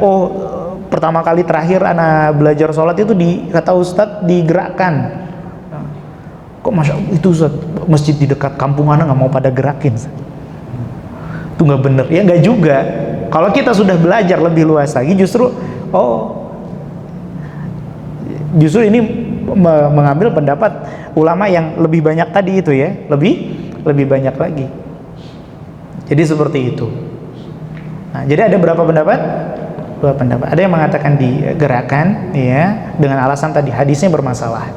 pertama kali terakhir anak belajar sholat itu kata Ustadz digerakkan. Kok Masya Allah itu Ustadz, masjid di dekat kampung anak nggak mau pada gerakin. Itu nggak bener, ya nggak juga. Kalau kita sudah belajar lebih luas lagi, justru ini mengambil pendapat ulama yang lebih banyak tadi itu, ya, lebih banyak lagi. Jadi seperti itu. Nah, jadi ada berapa pendapat? Dua pendapat. Ada yang mengatakan digerakkan, ya, dengan alasan tadi hadisnya bermasalah.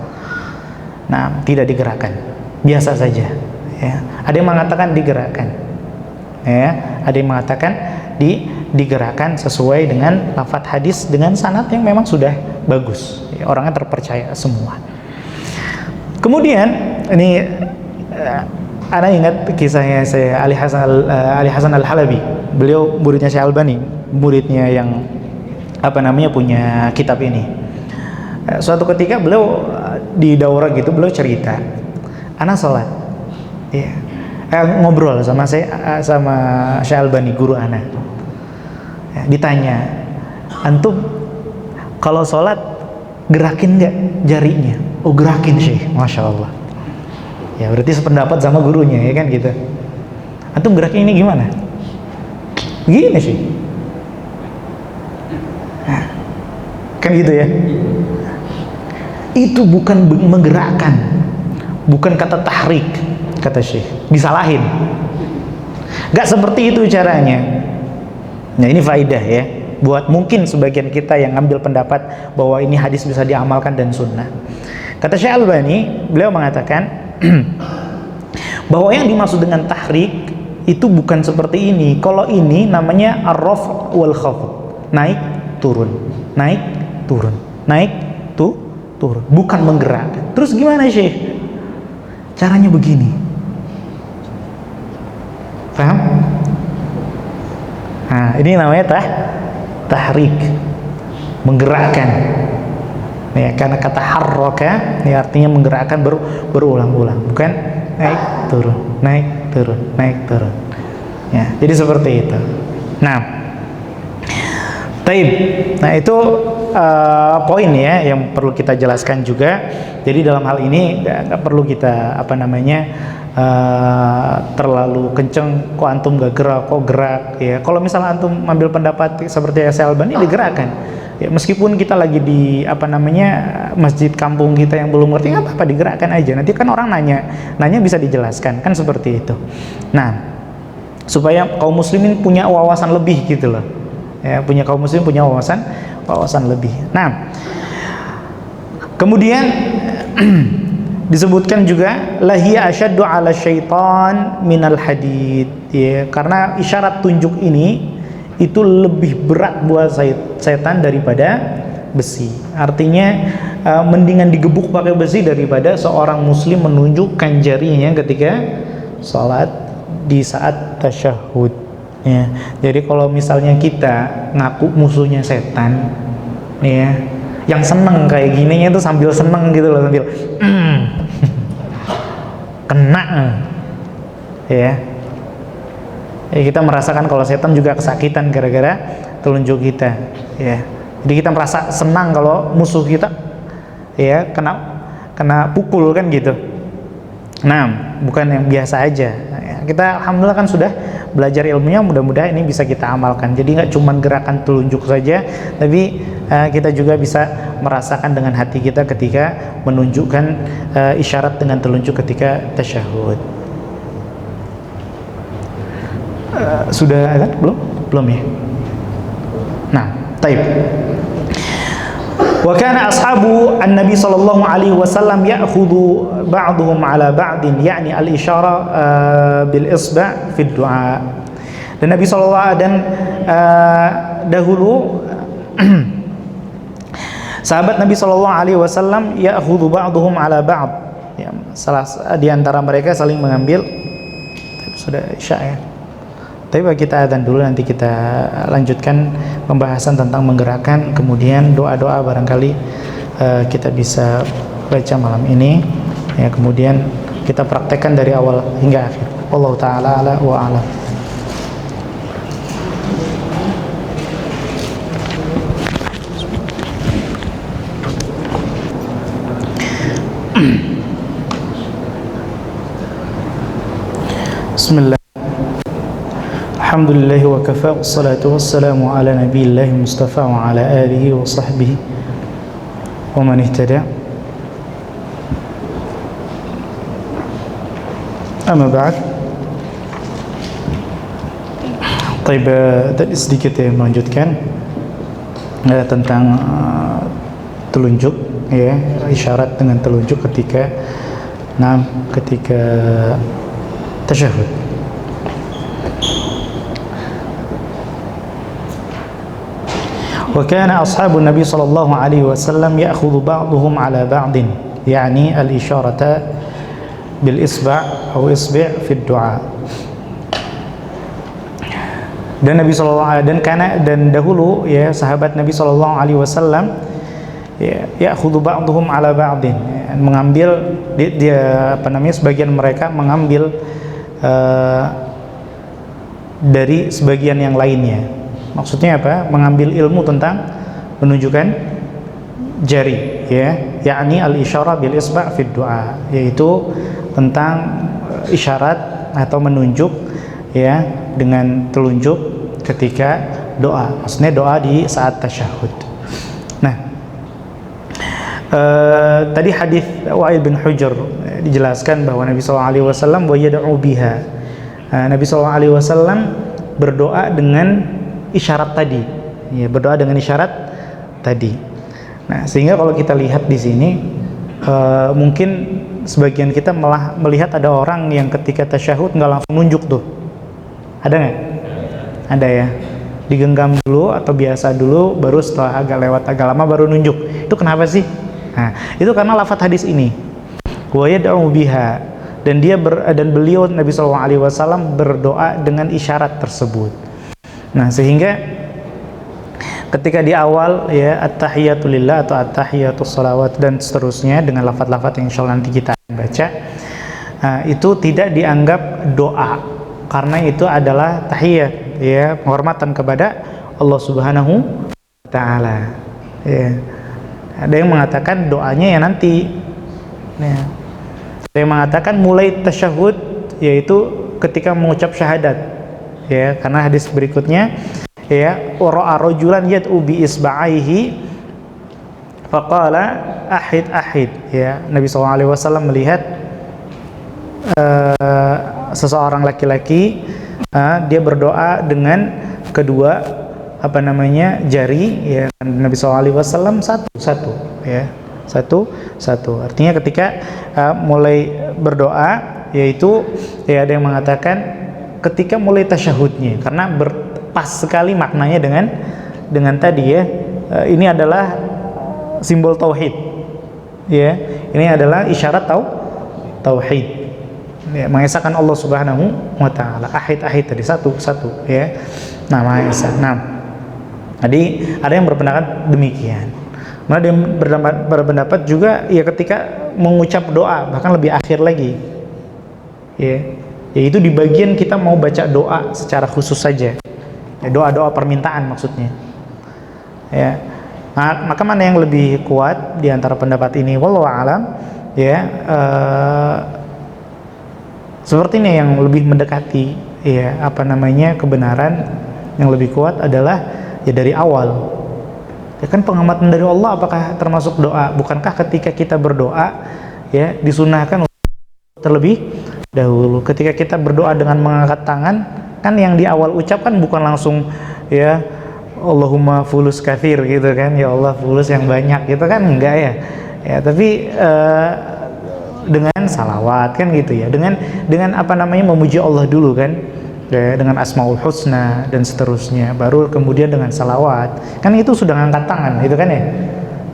Nah, tidak digerakkan, biasa saja, ya. Ada yang mengatakan digerakkan, ya. Ada yang mengatakan digerakkan sesuai dengan lafaz hadis dengan sanad yang memang sudah bagus, ya, orangnya terpercaya semua. Kemudian ini ana ingat kisahnya saya Ali Hasan Al-Halabi. Beliau muridnya Syekh Albani, muridnya yang punya kitab ini. Suatu ketika beliau di daurah gitu, beliau cerita, ana sholat, ya, ngobrol sama Syekh Albani, guru ana. Ya, ditanya, antum kalau sholat gerakin nggak jarinya? Oh, gerakin Syekh, masya Allah. Ya berarti sependapat sama gurunya, ya kan gitu. Antum gerakin ini gimana? Begini sih. Nah, kan gitu ya. Itu bukan menggerakkan, bukan kata tahrik, kata Syekh. Disalahin. Gak seperti itu caranya. Nah ini faidah ya, buat mungkin sebagian kita yang ngambil pendapat bahwa ini hadis bisa diamalkan dan sunnah. Kata Syekh Albani, beliau mengatakan bahwa yang dimaksud dengan tahrik itu bukan seperti ini. Kalau ini namanya ar-raf' wal khafd, naik turun, naik turun, naik turun, bukan menggerakkan. Terus gimana Syekh? Caranya begini, paham? Nah ini namanya tahrik, menggerakkan. Ya, karena kata harroka ya artinya menggerakkan berulang-ulang, bukan naik turun, naik turun, naik turun. Ya, jadi seperti itu. Nah, taib. Nah itu poin ya yang perlu kita jelaskan juga. Jadi dalam hal ini nggak perlu kita terlalu kenceng. Kok antum gak gerak, kok gerak? Ya, kalau misalnya antum ambil pendapat seperti Syekh Albani, digerakkan. Ya, meskipun kita lagi di masjid kampung kita yang belum ngerti, nggak apa-apa, digerakkan aja. Nanti kan orang nanya bisa dijelaskan, kan seperti itu. Nah, supaya kaum muslimin punya wawasan lebih gitu loh. Ya, kaum muslimin punya wawasan lebih. Nah, kemudian disebutkan juga lahiya asyaddu ala syaitan minal hadid, ya, karena isyarat tunjuk ini itu lebih berat buat setan daripada besi. Artinya mendingan digebuk pakai besi daripada seorang muslim menunjukkan jarinya ketika sholat di saat tasyahud. Ya, jadi kalau misalnya kita ngaku musuhnya setan, ya, yang seneng kayak gininya itu sambil seneng gitu loh, sambil kena, ya. Kita merasakan kalau setan juga kesakitan gara-gara telunjuk kita, ya. Jadi kita merasa senang kalau musuh kita, ya, kena pukul kan gitu. Nah, bukan yang biasa aja. Ya, kita alhamdulillah kan sudah belajar ilmunya, mudah-mudahan ini bisa kita amalkan. Jadi nggak cuma gerakan telunjuk saja, tapi kita juga bisa merasakan dengan hati kita ketika menunjukkan isyarat dengan telunjuk ketika tasyahud. Sudah ada belum ya? Nah, taib. Wa kana ashabu an-nabi sallallahu alaihi wasallam ya'khudhu ba'dhum 'ala ba'din, yani al-isyara bil isba' fi du'a. Dan Nabi sallallahu dan dahulu sahabat Nabi sallallahu alaihi wasallam ya'khudhu ba'dhum 'ala ba'd. Ya, salah di antara mereka saling mengambil. Sudah isya ya. Tapi kita adzan dulu, nanti kita lanjutkan pembahasan tentang menggerakkan, kemudian doa-doa barangkali kita bisa baca malam ini, ya, kemudian kita praktekkan dari awal hingga akhir. Wallahu taala ala wa a'lam. Bismillah. Alhamdulillah wa kafa, wassalatu wassalamu ala nabiyyillahi mustafa wa ala alihi wa sahbihi wa man ihtada. Amma ba'd. Taib, tadi sedikit ya melanjutkan tentang telunjuk, ya, isyarat dengan telunjuk ketika tasyahud. Wa kana ashabun Nabi sallallahu alaihi wasallam ya'khudhu ba'dhum 'ala ba'din. yakni al-isyarata bil isba' atau isbi' fi du'a. Dan Nabi sallallahu dan dahulu ya sahabat Nabi sallallahu alaihi wasallam ya khudhu ba'dhum ala ba'din, mengambil dia sebagian mereka mengambil dari sebagian yang lainnya. Maksudnya apa? Mengambil ilmu tentang menunjukkan jari, ya, yakni al-isyarah bil isba' fi du'a, yaitu tentang isyarat atau menunjuk ya dengan telunjuk ketika doa. Maksudnya doa di saat tasyahud. Nah, tadi hadis Wa'il bin Hujr dijelaskan bahwa Nabi SAW wa yad'u biha. Nabi SAW berdoa dengan isyarat tadi, ya, berdoa dengan isyarat tadi. Nah, sehingga kalau kita lihat di sini, mungkin sebagian kita malah melihat ada orang yang ketika tasyahud nggak langsung nunjuk tuh. Ada nggak? Ada ya. Digenggam dulu atau biasa dulu, baru setelah agak lama baru nunjuk. Itu kenapa sih? Nah, itu karena lafaz hadis ini. Wa yad'u biha, dan beliau Nabi SAW berdoa dengan isyarat tersebut. Nah, sehingga ketika di awal ya at-tahiyatu lillah atau at-tahiyatus shalawat dan seterusnya dengan lafaz-lafaz yang insyaallah nanti kita baca, itu tidak dianggap doa karena itu adalah tahiyat, ya, penghormatan kepada Allah Subhanahu wa taala. Ya. Ada yang mengatakan doanya ya nanti. Ya. Ada yang mengatakan mulai tasyahud, yaitu ketika mengucap syahadat. Ya, karena hadis berikutnya ya ra'a rajulan yad'u bi isba'aihi faqala ahid, ya, Nabi SAW melihat seseorang laki-laki dia berdoa dengan kedua jari, ya, Nabi SAW satu, ya, satu. Artinya ketika mulai berdoa, yaitu ya ada yang mengatakan ketika mulai tasyahudnya, karena pas sekali maknanya dengan tadi, ya, ini adalah simbol tauhid, ya, ini adalah isyarat tauhid, ya, mengesahkan Allah Subhanahu wa taala. Ahid tadi satu, ya, nah Maha Esa. Nah, jadi ada yang berpendapat demikian. Nah, ada yang berpendapat juga ya ketika mengucap doa bahkan lebih akhir lagi, ya, yaitu di bagian kita mau baca doa secara khusus saja, ya, doa-doa permintaan maksudnya, ya. Nah, maka mana yang lebih kuat di antara pendapat ini? Wallahu a'lam, ya, sepertinya yang lebih mendekati, ya, kebenaran yang lebih kuat adalah ya dari awal. Ya kan pengamatan dari Allah, apakah termasuk doa? Bukankah ketika kita berdoa, ya, disunahkan terlebih dahulu ketika kita berdoa dengan mengangkat tangan, kan yang di awal ucapkan bukan langsung ya Allahumma fulus kathir gitu kan, ya Allah fulus yang banyak gitu kan, enggak ya, ya, tapi dengan salawat kan gitu ya, dengan memuji Allah dulu kan, ya, dengan asmaul husna dan seterusnya, baru kemudian dengan salawat, kan itu sudah ngangkat tangan itu kan ya.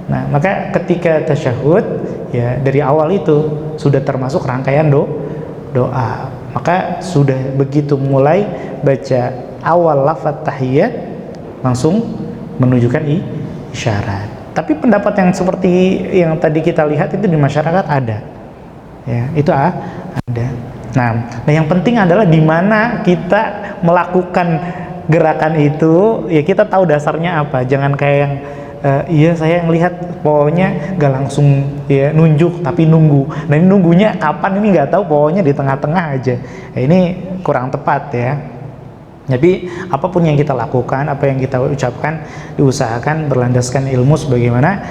Nah, maka ketika tasyahud, ya, dari awal itu sudah termasuk rangkaian doa. Maka sudah begitu mulai baca awal lafaz tahiyat langsung menunjukkan isyarat. Tapi pendapat yang seperti yang tadi kita lihat itu di masyarakat ada, ya, itu ada. Nah, yang penting adalah di mana kita melakukan gerakan itu, ya kita tahu dasarnya apa. Jangan kayak yang iya saya ngelihat pokoknya gak langsung ya nunjuk tapi nunggu. Nah, ini nunggunya kapan ini nggak tahu, pokoknya di tengah-tengah aja. Ya, ini kurang tepat ya. Jadi apapun yang kita lakukan, apa yang kita ucapkan, diusahakan berlandaskan ilmu sebagaimana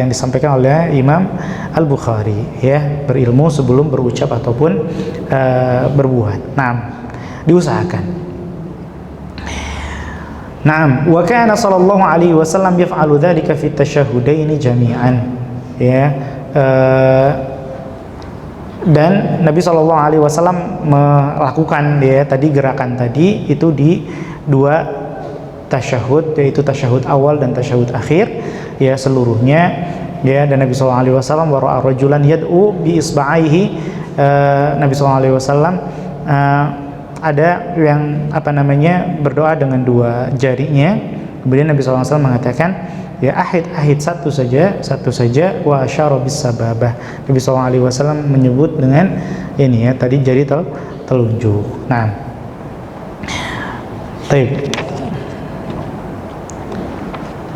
yang disampaikan oleh Imam Al-Bukhari, ya, berilmu sebelum berucap ataupun berbuat. Nah, diusahakan. Naam, wa kana sallallahu alaihi wasallam yaf'alu dzalika fi tasyahhudaini jami'an. Ya, dan Nabi SAW melakukan ya tadi gerakan tadi itu di dua tasyahud, yaitu tasyahud awal dan tasyahud akhir, ya, seluruhnya ya, dan Nabi SAW wara'a rajulan yad'u bi isba'aihi, Nabi SAW ada yang berdoa dengan dua jarinya. Kemudian Nabi SAW mengatakan, ya ahid satu saja wa asyara bis sababah. Nabi SAW menyebut dengan ini ya, tadi jari telunjuk. Nah, baik.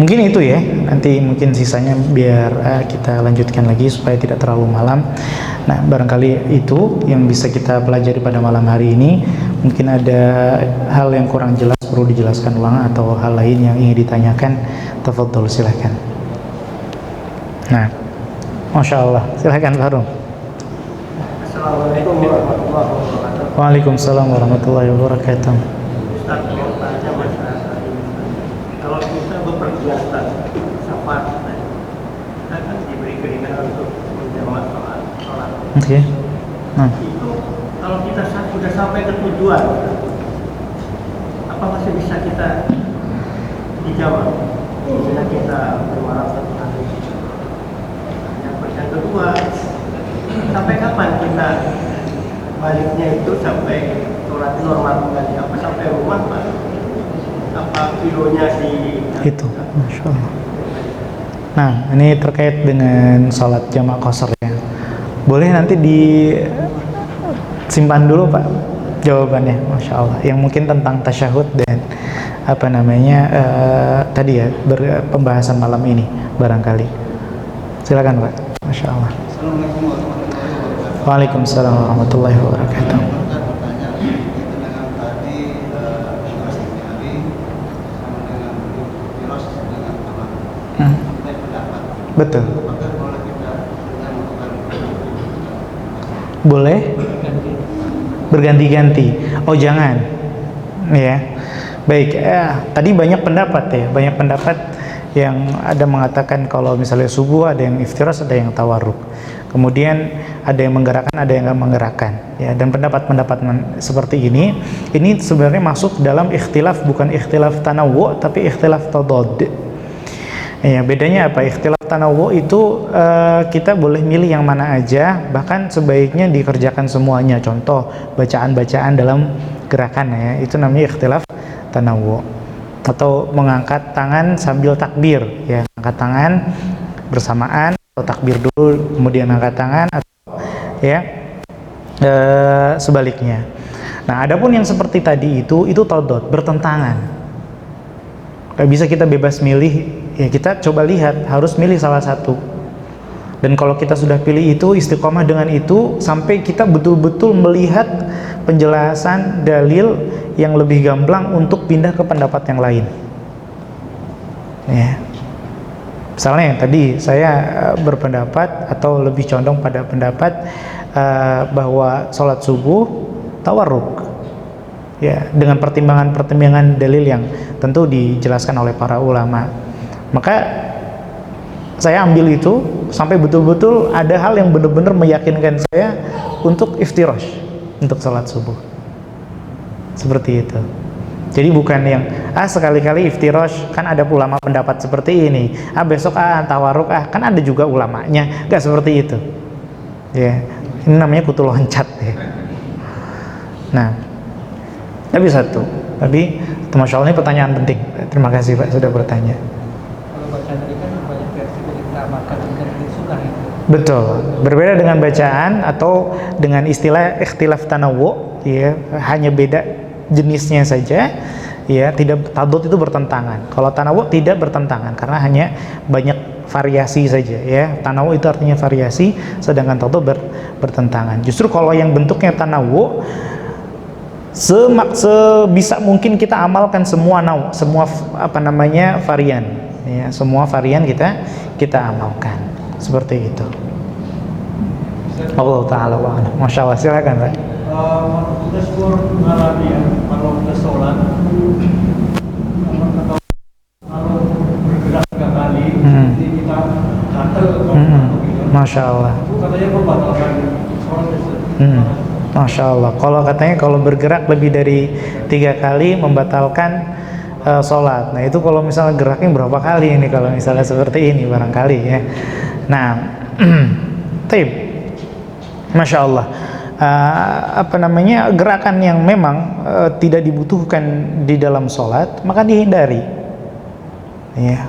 Mungkin itu ya, nanti mungkin sisanya biar kita lanjutkan lagi supaya tidak terlalu malam. Nah, barangkali itu yang bisa kita pelajari pada malam hari ini. Mungkin ada hal yang kurang jelas perlu dijelaskan ulang atau hal lain yang ingin ditanyakan, tafadhol, silakan. Nah, Masya Allah, silakan Pak Rum. Assalamualaikum warahmatullahi wabarakatuh. Waalaikumsalam warahmatullahi wabarakatuh. Ustaz, mau tanya masalah ini. Kalau kita bepergian safar, kita kan diberi keringanan untuk menjamak sholat. Oke. Nah, Itu kalau kita sudah sampai ke tujuan, apa masih bisa kita dijamak? Misalnya kita berwarna hari. Yang kedua, sampai kapan kita baliknya itu sampai sholat normal kembali? Apa sampai rumah, Pak? Apa kilonya di itu, Masya Allah. Nah, ini terkait dengan sholat jamak qasar ya. Boleh nanti disimpan dulu Pak jawabannya, Masya Allah. Yang mungkin tentang tasyahud dan tadi ya, pembahasan malam ini barangkali. Silakan Pak, Masya Allah. Assalamualaikum warahmatullahi wabarakatuh. Waalaikumsalam warahmatullahi wabarakatuh. Betul. Boleh berganti-ganti. Oh jangan, ya. Baik. Tadi banyak pendapat ya, banyak pendapat yang ada mengatakan kalau misalnya subuh ada yang iftirash, ada yang tawarruk. Kemudian ada yang menggerakkan, ada yang nggak menggerakkan. Ya, dan pendapat-pendapat seperti ini sebenarnya masuk dalam ikhtilaf, bukan ikhtilaf tanawwu, tapi ikhtilaf tadad. Ya, bedanya apa? Ikhtilaf tanawwu itu kita boleh milih yang mana aja, bahkan sebaiknya dikerjakan semuanya. Contoh, bacaan-bacaan dalam gerakan ya, itu namanya ikhtilaf tanawwu. Atau mengangkat tangan sambil takbir ya, angkat tangan bersamaan atau takbir dulu kemudian angkat tangan, atau ya sebaliknya. Nah, adapun yang seperti tadi itu tadad, bertentangan. Gak bisa kita bebas milih. Ya, kita coba lihat, harus milih salah satu. Dan kalau kita sudah pilih itu, istiqomah dengan itu sampai kita betul-betul melihat penjelasan dalil yang lebih gamblang untuk pindah ke pendapat yang lain. Ya. Misalnya tadi saya berpendapat atau lebih condong pada pendapat bahwa sholat subuh tawarruk. Ya, dengan pertimbangan-pertimbangan dalil yang tentu dijelaskan oleh para ulama. Maka saya ambil itu sampai betul-betul ada hal yang benar-benar meyakinkan saya untuk iftirash, untuk sholat subuh. Seperti itu. Jadi bukan yang sekali-kali iftirash, kan ada ulama pendapat seperti ini. Besok tawarruk kan ada juga ulamanya. Enggak seperti itu. Ya, ini namanya kutu loncat ya. Nah, tapi satu. Tapi Masya Allah, ini pertanyaan penting. Terima kasih Pak sudah bertanya. Betul, berbeda dengan bacaan atau dengan istilah ikhtilaf tanawwu ya, hanya beda jenisnya saja ya, tidak. Tadad itu bertentangan. Kalau tanawwu tidak bertentangan karena hanya banyak variasi saja ya. Tanawwu itu artinya variasi, sedangkan tadad bertentangan. Justru kalau yang bentuknya tanawwu, sebisa mungkin kita amalkan semua varian ya, semua varian kita amalkan. Seperti itu. Allah Ta'ala wa'ala. Masya Allah, silakan Pak. Kalau kita syukur mengalami ya, kalau kita sholat, kalau bergerak 3 kali, jadi kita gatel gitu. Masya Allah. Itu katanya membatalkan sholat itu. Masya Allah. Kalau katanya kalau bergerak lebih dari 3 kali membatalkan sholat. Nah itu kalau misalnya geraknya berapa kali ini, kalau misalnya seperti ini barangkali ya. Nah, taib, masya Allah. Apa namanya, gerakan yang memang tidak dibutuhkan di dalam sholat maka dihindari, ya,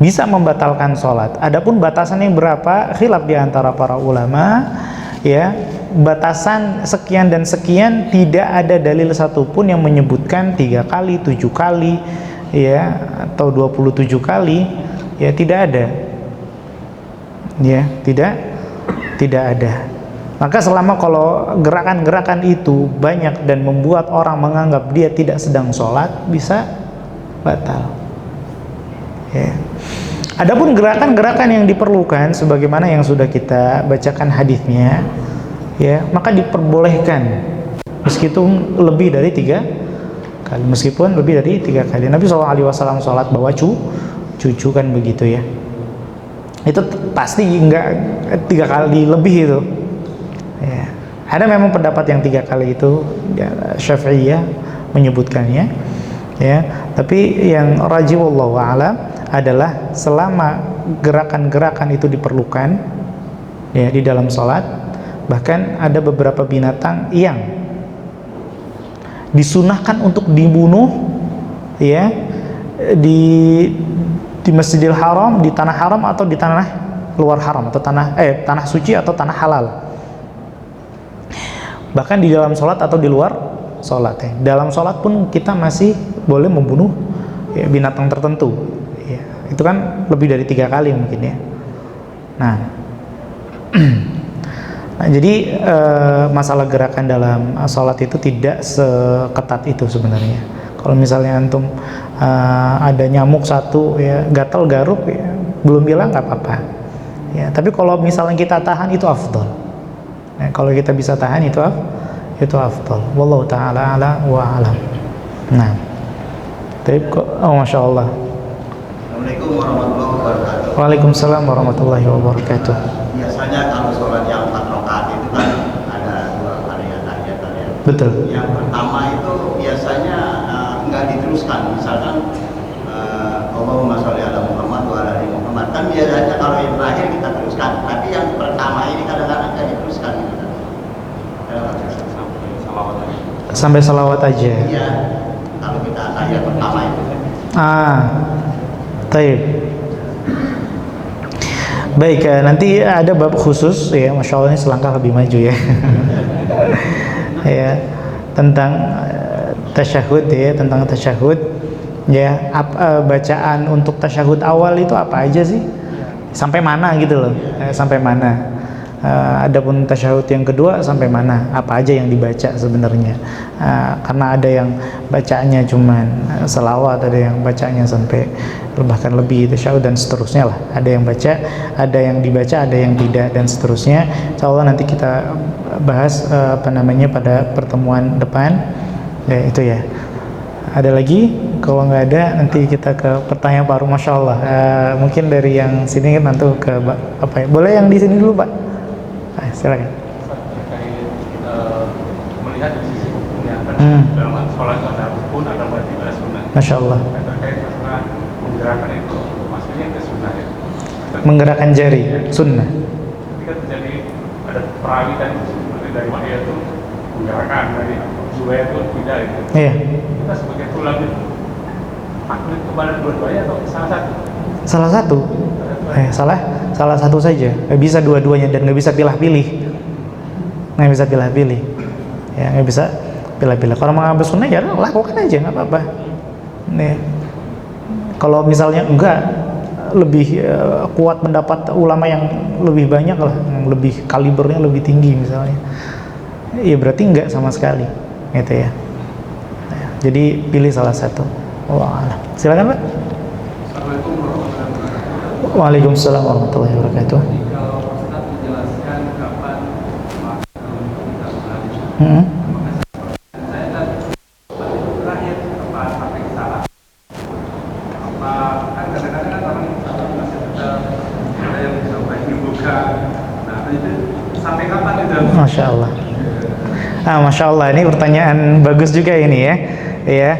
bisa membatalkan sholat. Adapun batasannya berapa, khilaf di antara para ulama, ya. Batasan sekian dan sekian tidak ada dalil satupun yang menyebutkan 3 kali, 7 kali, ya, atau 27 kali, ya, tidak ada, ya, tidak ada. Maka selama kalau gerakan-gerakan itu banyak dan membuat orang menganggap dia tidak sedang sholat, bisa batal, ya. Adapun gerakan-gerakan yang diperlukan sebagaimana yang sudah kita bacakan hadisnya, ya, maka diperbolehkan meskipun lebih dari 3 kali, meskipun lebih dari 3 kali. Nabi SAW sholat bawa cucu kan begitu, ya. Itu pasti enggak 3 kali lebih itu. Ya. Ada memang pendapat yang 3 kali itu, ya, Syafi'iyah menyebutkannya, ya. Tapi yang rajih wallahu a'lam adalah selama gerakan-gerakan itu diperlukan, ya, di dalam sholat. Bahkan ada beberapa binatang yang disunahkan untuk dibunuh, ya, di Masjidil Haram, di tanah haram atau di tanah luar haram, atau tanah suci atau tanah halal. Bahkan di dalam sholat atau di luar sholat, ya. Dalam sholat pun kita masih boleh membunuh, ya, binatang tertentu, ya. Itu kan lebih dari 3 kali mungkin, ya. Nah, nah, jadi masalah gerakan dalam sholat itu tidak seketat itu sebenarnya. Kalau misalnya antum ada nyamuk satu, ya, gatal garuk, ya, belum bilang nggak apa-apa, ya. Tapi kalau misalnya kita tahan itu afdal. Nah, kalau kita bisa tahan itu afdal. Wallahu ta'ala ala wa alam. Nah, taib kok. Oh, masya Allah. Assalamualaikum warahmatullahi wabarakatuh. Waalaikumsalam warahmatullahi wabarakatuh. Biasanya kalau sholat yang 4 rakaat itu kan ada 2 tahiyat ya. Betul. Yang pertama itu biasanya nggak diteruskan. Misalkan Allahumma sholli ala Muhammad wa ala ali Muhammad. Kan biasanya kalau yang terakhir kita teruskan. Tapi yang pertama ini kadang-kadang nggak diteruskan. Gitu. Sampai salawat aja. Iya. Kalau kita tahiyat pertama itu. Taib. Baik, nanti ada bab khusus, ya, masya Allah, ini selangkah lebih maju, ya. Ya, tentang tasyahud, ya, tentang tasyahud, ya. Bacaan untuk tasyahud awal itu apa aja sih? Sampai mana gitu loh, sampai mana? Adapun tasyahud yang kedua sampai mana? Apa aja yang dibaca sebenarnya? Karena ada yang bacaannya cuman selawat, ada yang bacanya sampai bahkan lebih tasyahud dan seterusnya lah. Ada yang baca, ada yang dibaca, ada yang tidak, dan seterusnya. Insyaallah nanti kita bahas pada pertemuan depan. Ya, itu ya. Ada lagi? Kalau nggak ada, nanti kita ke pertanyaan baru. Masya Allah. Mungkin dari yang sini nanti ke apa ya? Boleh yang di sini dulu, Pak? Silakan. Terkait melihat dari sisi hukumnya, dalam sholat ada rukun, ada wajib, ada sunnah. Masya Allah. Terkait masalah menggerakkan itu, maksudnya ke sunnah, ya. Menggerakkan jari, sunnah. Ketika terjadi ada perawi tadi seperti dari wahyu itu menggerakkan, dari zuwaya itu tidak itu. Iya. Kita sebagai tulang itu taklid kepada dua-duanya atau salah satu? Salah satu. Salah satu saja. Nggak bisa dua-duanya dan nggak bisa pilih-pilih. Nggak bisa pilih-pilih. Ya, nggak bisa pilih-pilih. Kalau mengambil sunnah ya lakukan aja, nggak apa-apa. Nih. Kalau misalnya enggak, lebih kuat pendapat ulama yang lebih banyak lah, yang lebih kalibernya lebih tinggi misalnya, ya berarti enggak sama sekali, gitu ya. Jadi pilih salah satu. Wallah. Silakan, Pak. Assalamualaikum warahmatullahi wabarakatuh. Waalaikumsalam warahmatullahi wabarakatuh. Kalau Ustaz menjelaskan kapan kita sholat, saya terakhir apa sampai salah. Apa kan kadang-kadang kan orang masih tetap ada yang sampai dibuka. Nah itu sampai kapan itu? Masya Allah. Masya Allah, ini pertanyaan bagus juga ini ya. Ya,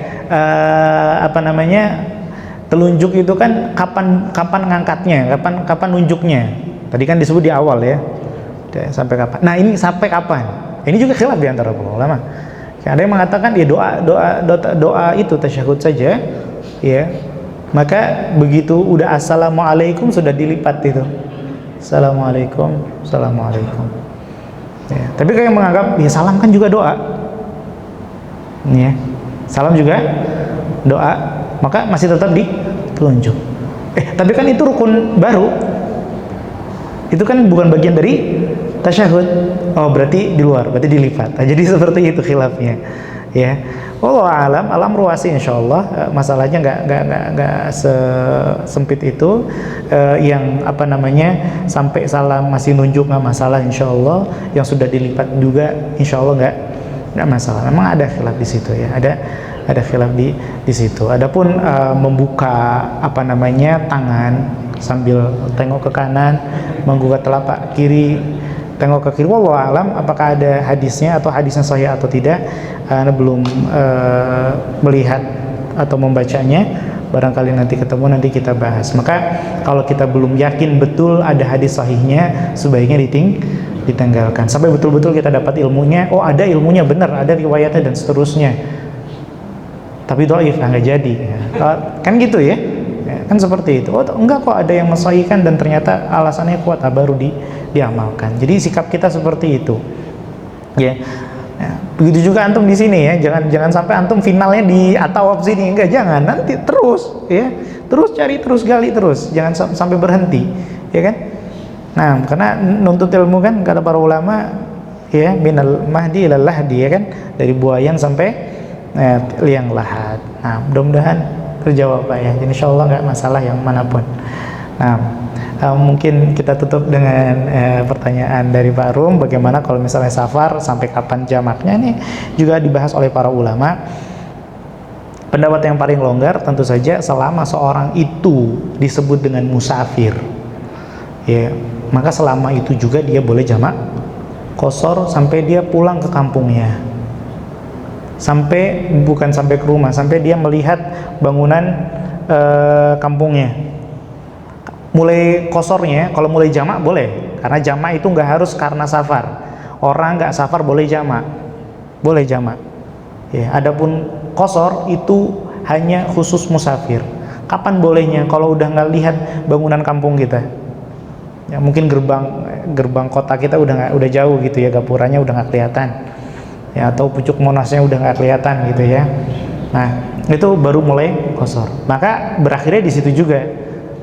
Telunjuk itu kan kapan ngangkatnya, kapan nunjuknya. Tadi kan disebut di awal ya. Sampai kapan? Nah, ini sampai kapan? Ini juga khilaf di antara para ulama. Ada yang mengatakan ya doa itu tasyahud saja, ya. Maka begitu udah assalamualaikum sudah dilipat itu. Assalamualaikum, assalamualaikum. Ya. Tapi kayak yang menganggap ya salam kan juga doa. Ya. Salam juga doa, maka masih tetap ditelunjuk. Tapi kan itu rukun baru. Itu kan bukan bagian dari tasyahud. Oh, berarti di luar, berarti dilipat. Nah, jadi seperti itu khilafnya. Ya. Wallahu alam ruwasi insyaallah. Masalahnya nggak sempit itu. Yang apa namanya sampai salam masih nunjuk nggak masalah insyaallah. Yang sudah dilipat juga insyaallah nggak masalah. Memang ada khilaf di situ ya. Ada khilaf di situ. Adapun membuka apa namanya tangan sambil tengok ke kanan, membuka telapak kiri, tengok ke kiri. Wallahu alam apakah ada hadisnya atau hadisnya sahih atau tidak. Anda belum melihat atau membacanya. Barangkali nanti ketemu, nanti kita bahas. Maka kalau kita belum yakin betul ada hadis sahihnya, sebaiknya ditanggalkan sampai betul-betul kita dapat ilmunya. Oh, ada ilmunya benar, ada riwayatnya dan seterusnya. Tapi dhaif, nggak jadi. Kan gitu ya. Kan seperti itu. Oh, enggak kok, ada yang mensahihkan dan ternyata alasannya kuat, baru diamalkan. Jadi sikap kita seperti itu. Ya. Nah, begitu juga antum di sini ya. Jangan sampai antum finalnya di atau sini, enggak, jangan. Nanti terus ya. Terus cari, terus gali terus. Jangan sampai berhenti, ya kan? Nah, karena nuntut ilmu kan kata para ulama ya, minal mahdi ilal lahdi ya kan, dari buayan sampai liang lahat. Nah, mudah-mudahan terjawab Pak ya. Jadi insyaallah nggak masalah yang manapun. Nah, mungkin kita tutup dengan pertanyaan dari Pak Rum, bagaimana kalau misalnya safar, sampai kapan jamaknya? Ini juga dibahas oleh para ulama. Pendapat yang paling longgar tentu saja selama seorang itu disebut dengan musafir, ya, maka selama itu juga dia boleh jamak qashar sampai dia pulang ke kampungnya. Bukan sampai ke rumah, sampai dia melihat bangunan kampungnya. Mulai qasharnya, kalau mulai jamak boleh, karena jamak itu nggak harus karena safar. Orang nggak safar boleh jamak, ya. Adapun qashar itu hanya khusus musafir. Kapan bolehnya? Kalau udah nggak lihat bangunan kampung kita, ya, mungkin gerbang kota kita udah jauh gitu ya, gapuranya udah nggak kelihatan. Ya, atau pucuk monasnya udah nggak kelihatan gitu ya. Nah, itu baru mulai qashar. Maka berakhirnya di situ juga.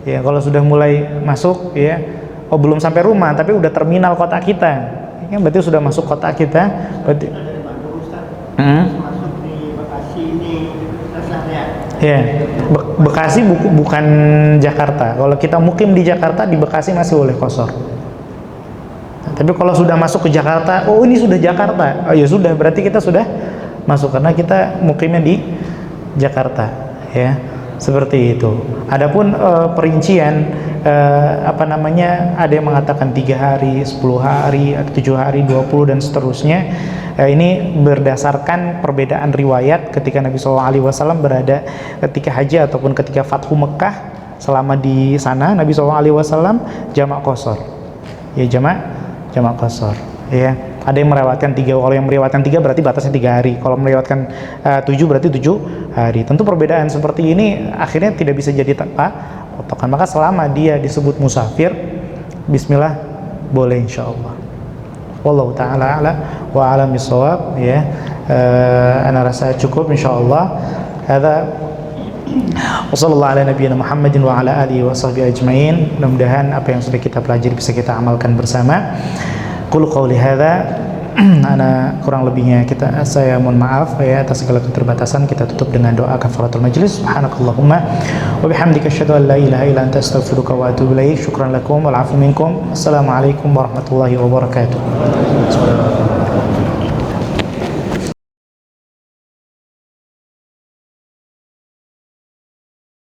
Ya, kalau sudah mulai masuk ya, oh belum sampai rumah tapi udah terminal kota kita. Ya, berarti sudah masuk kota kita. Berarti masuk di Bekasi ini dasarnya. ya, Bekasi bukan Jakarta. Kalau kita mukim di Jakarta, di Bekasi masih boleh qashar. Tapi kalau sudah masuk ke Jakarta, oh ini sudah Jakarta, oh ya sudah, berarti kita sudah masuk karena kita mukimnya di Jakarta, ya, seperti itu. Adapun perincian apa namanya, ada yang mengatakan 3 hari, 10 hari, 7 hari, 20 dan seterusnya. Ini berdasarkan perbedaan riwayat ketika Nabi SAW berada ketika haji ataupun ketika Fathu Mekah. Selama di sana Nabi SAW jamak qashar, ya, jamak qashar, ya. Ada yang melewatkan 3, kalau yang melewatkan 3 berarti batasnya 3 hari. Kalau melewatkan 7 berarti 7 hari. Tentu perbedaan seperti ini akhirnya tidak bisa jadi patokan. Maka selama dia disebut musafir, bismillah boleh insyaallah. Wallahu taala ala wa alam bisawab, ya. Ana rasa cukup insyaallah. Hadza wa sallallahu ala nabiyyina Muhammadin wa ala alihi wa sahbihi ajmain. Mudah-mudahan apa yang sudah kita pelajari bisa kita amalkan bersama. Qul qouli hadza, ana kurang lebihnya saya mohon maaf ya atas segala keterbatasan. Kita tutup dengan doa kafaratul majlis. Subhanakallahumma wa bihamdika asyhadu an la ilaha illa anta astaghfiruka wa atubu ilaik. Syukran lakum wal afu minkum. Assalamualaikum warahmatullahi wabarakatuh.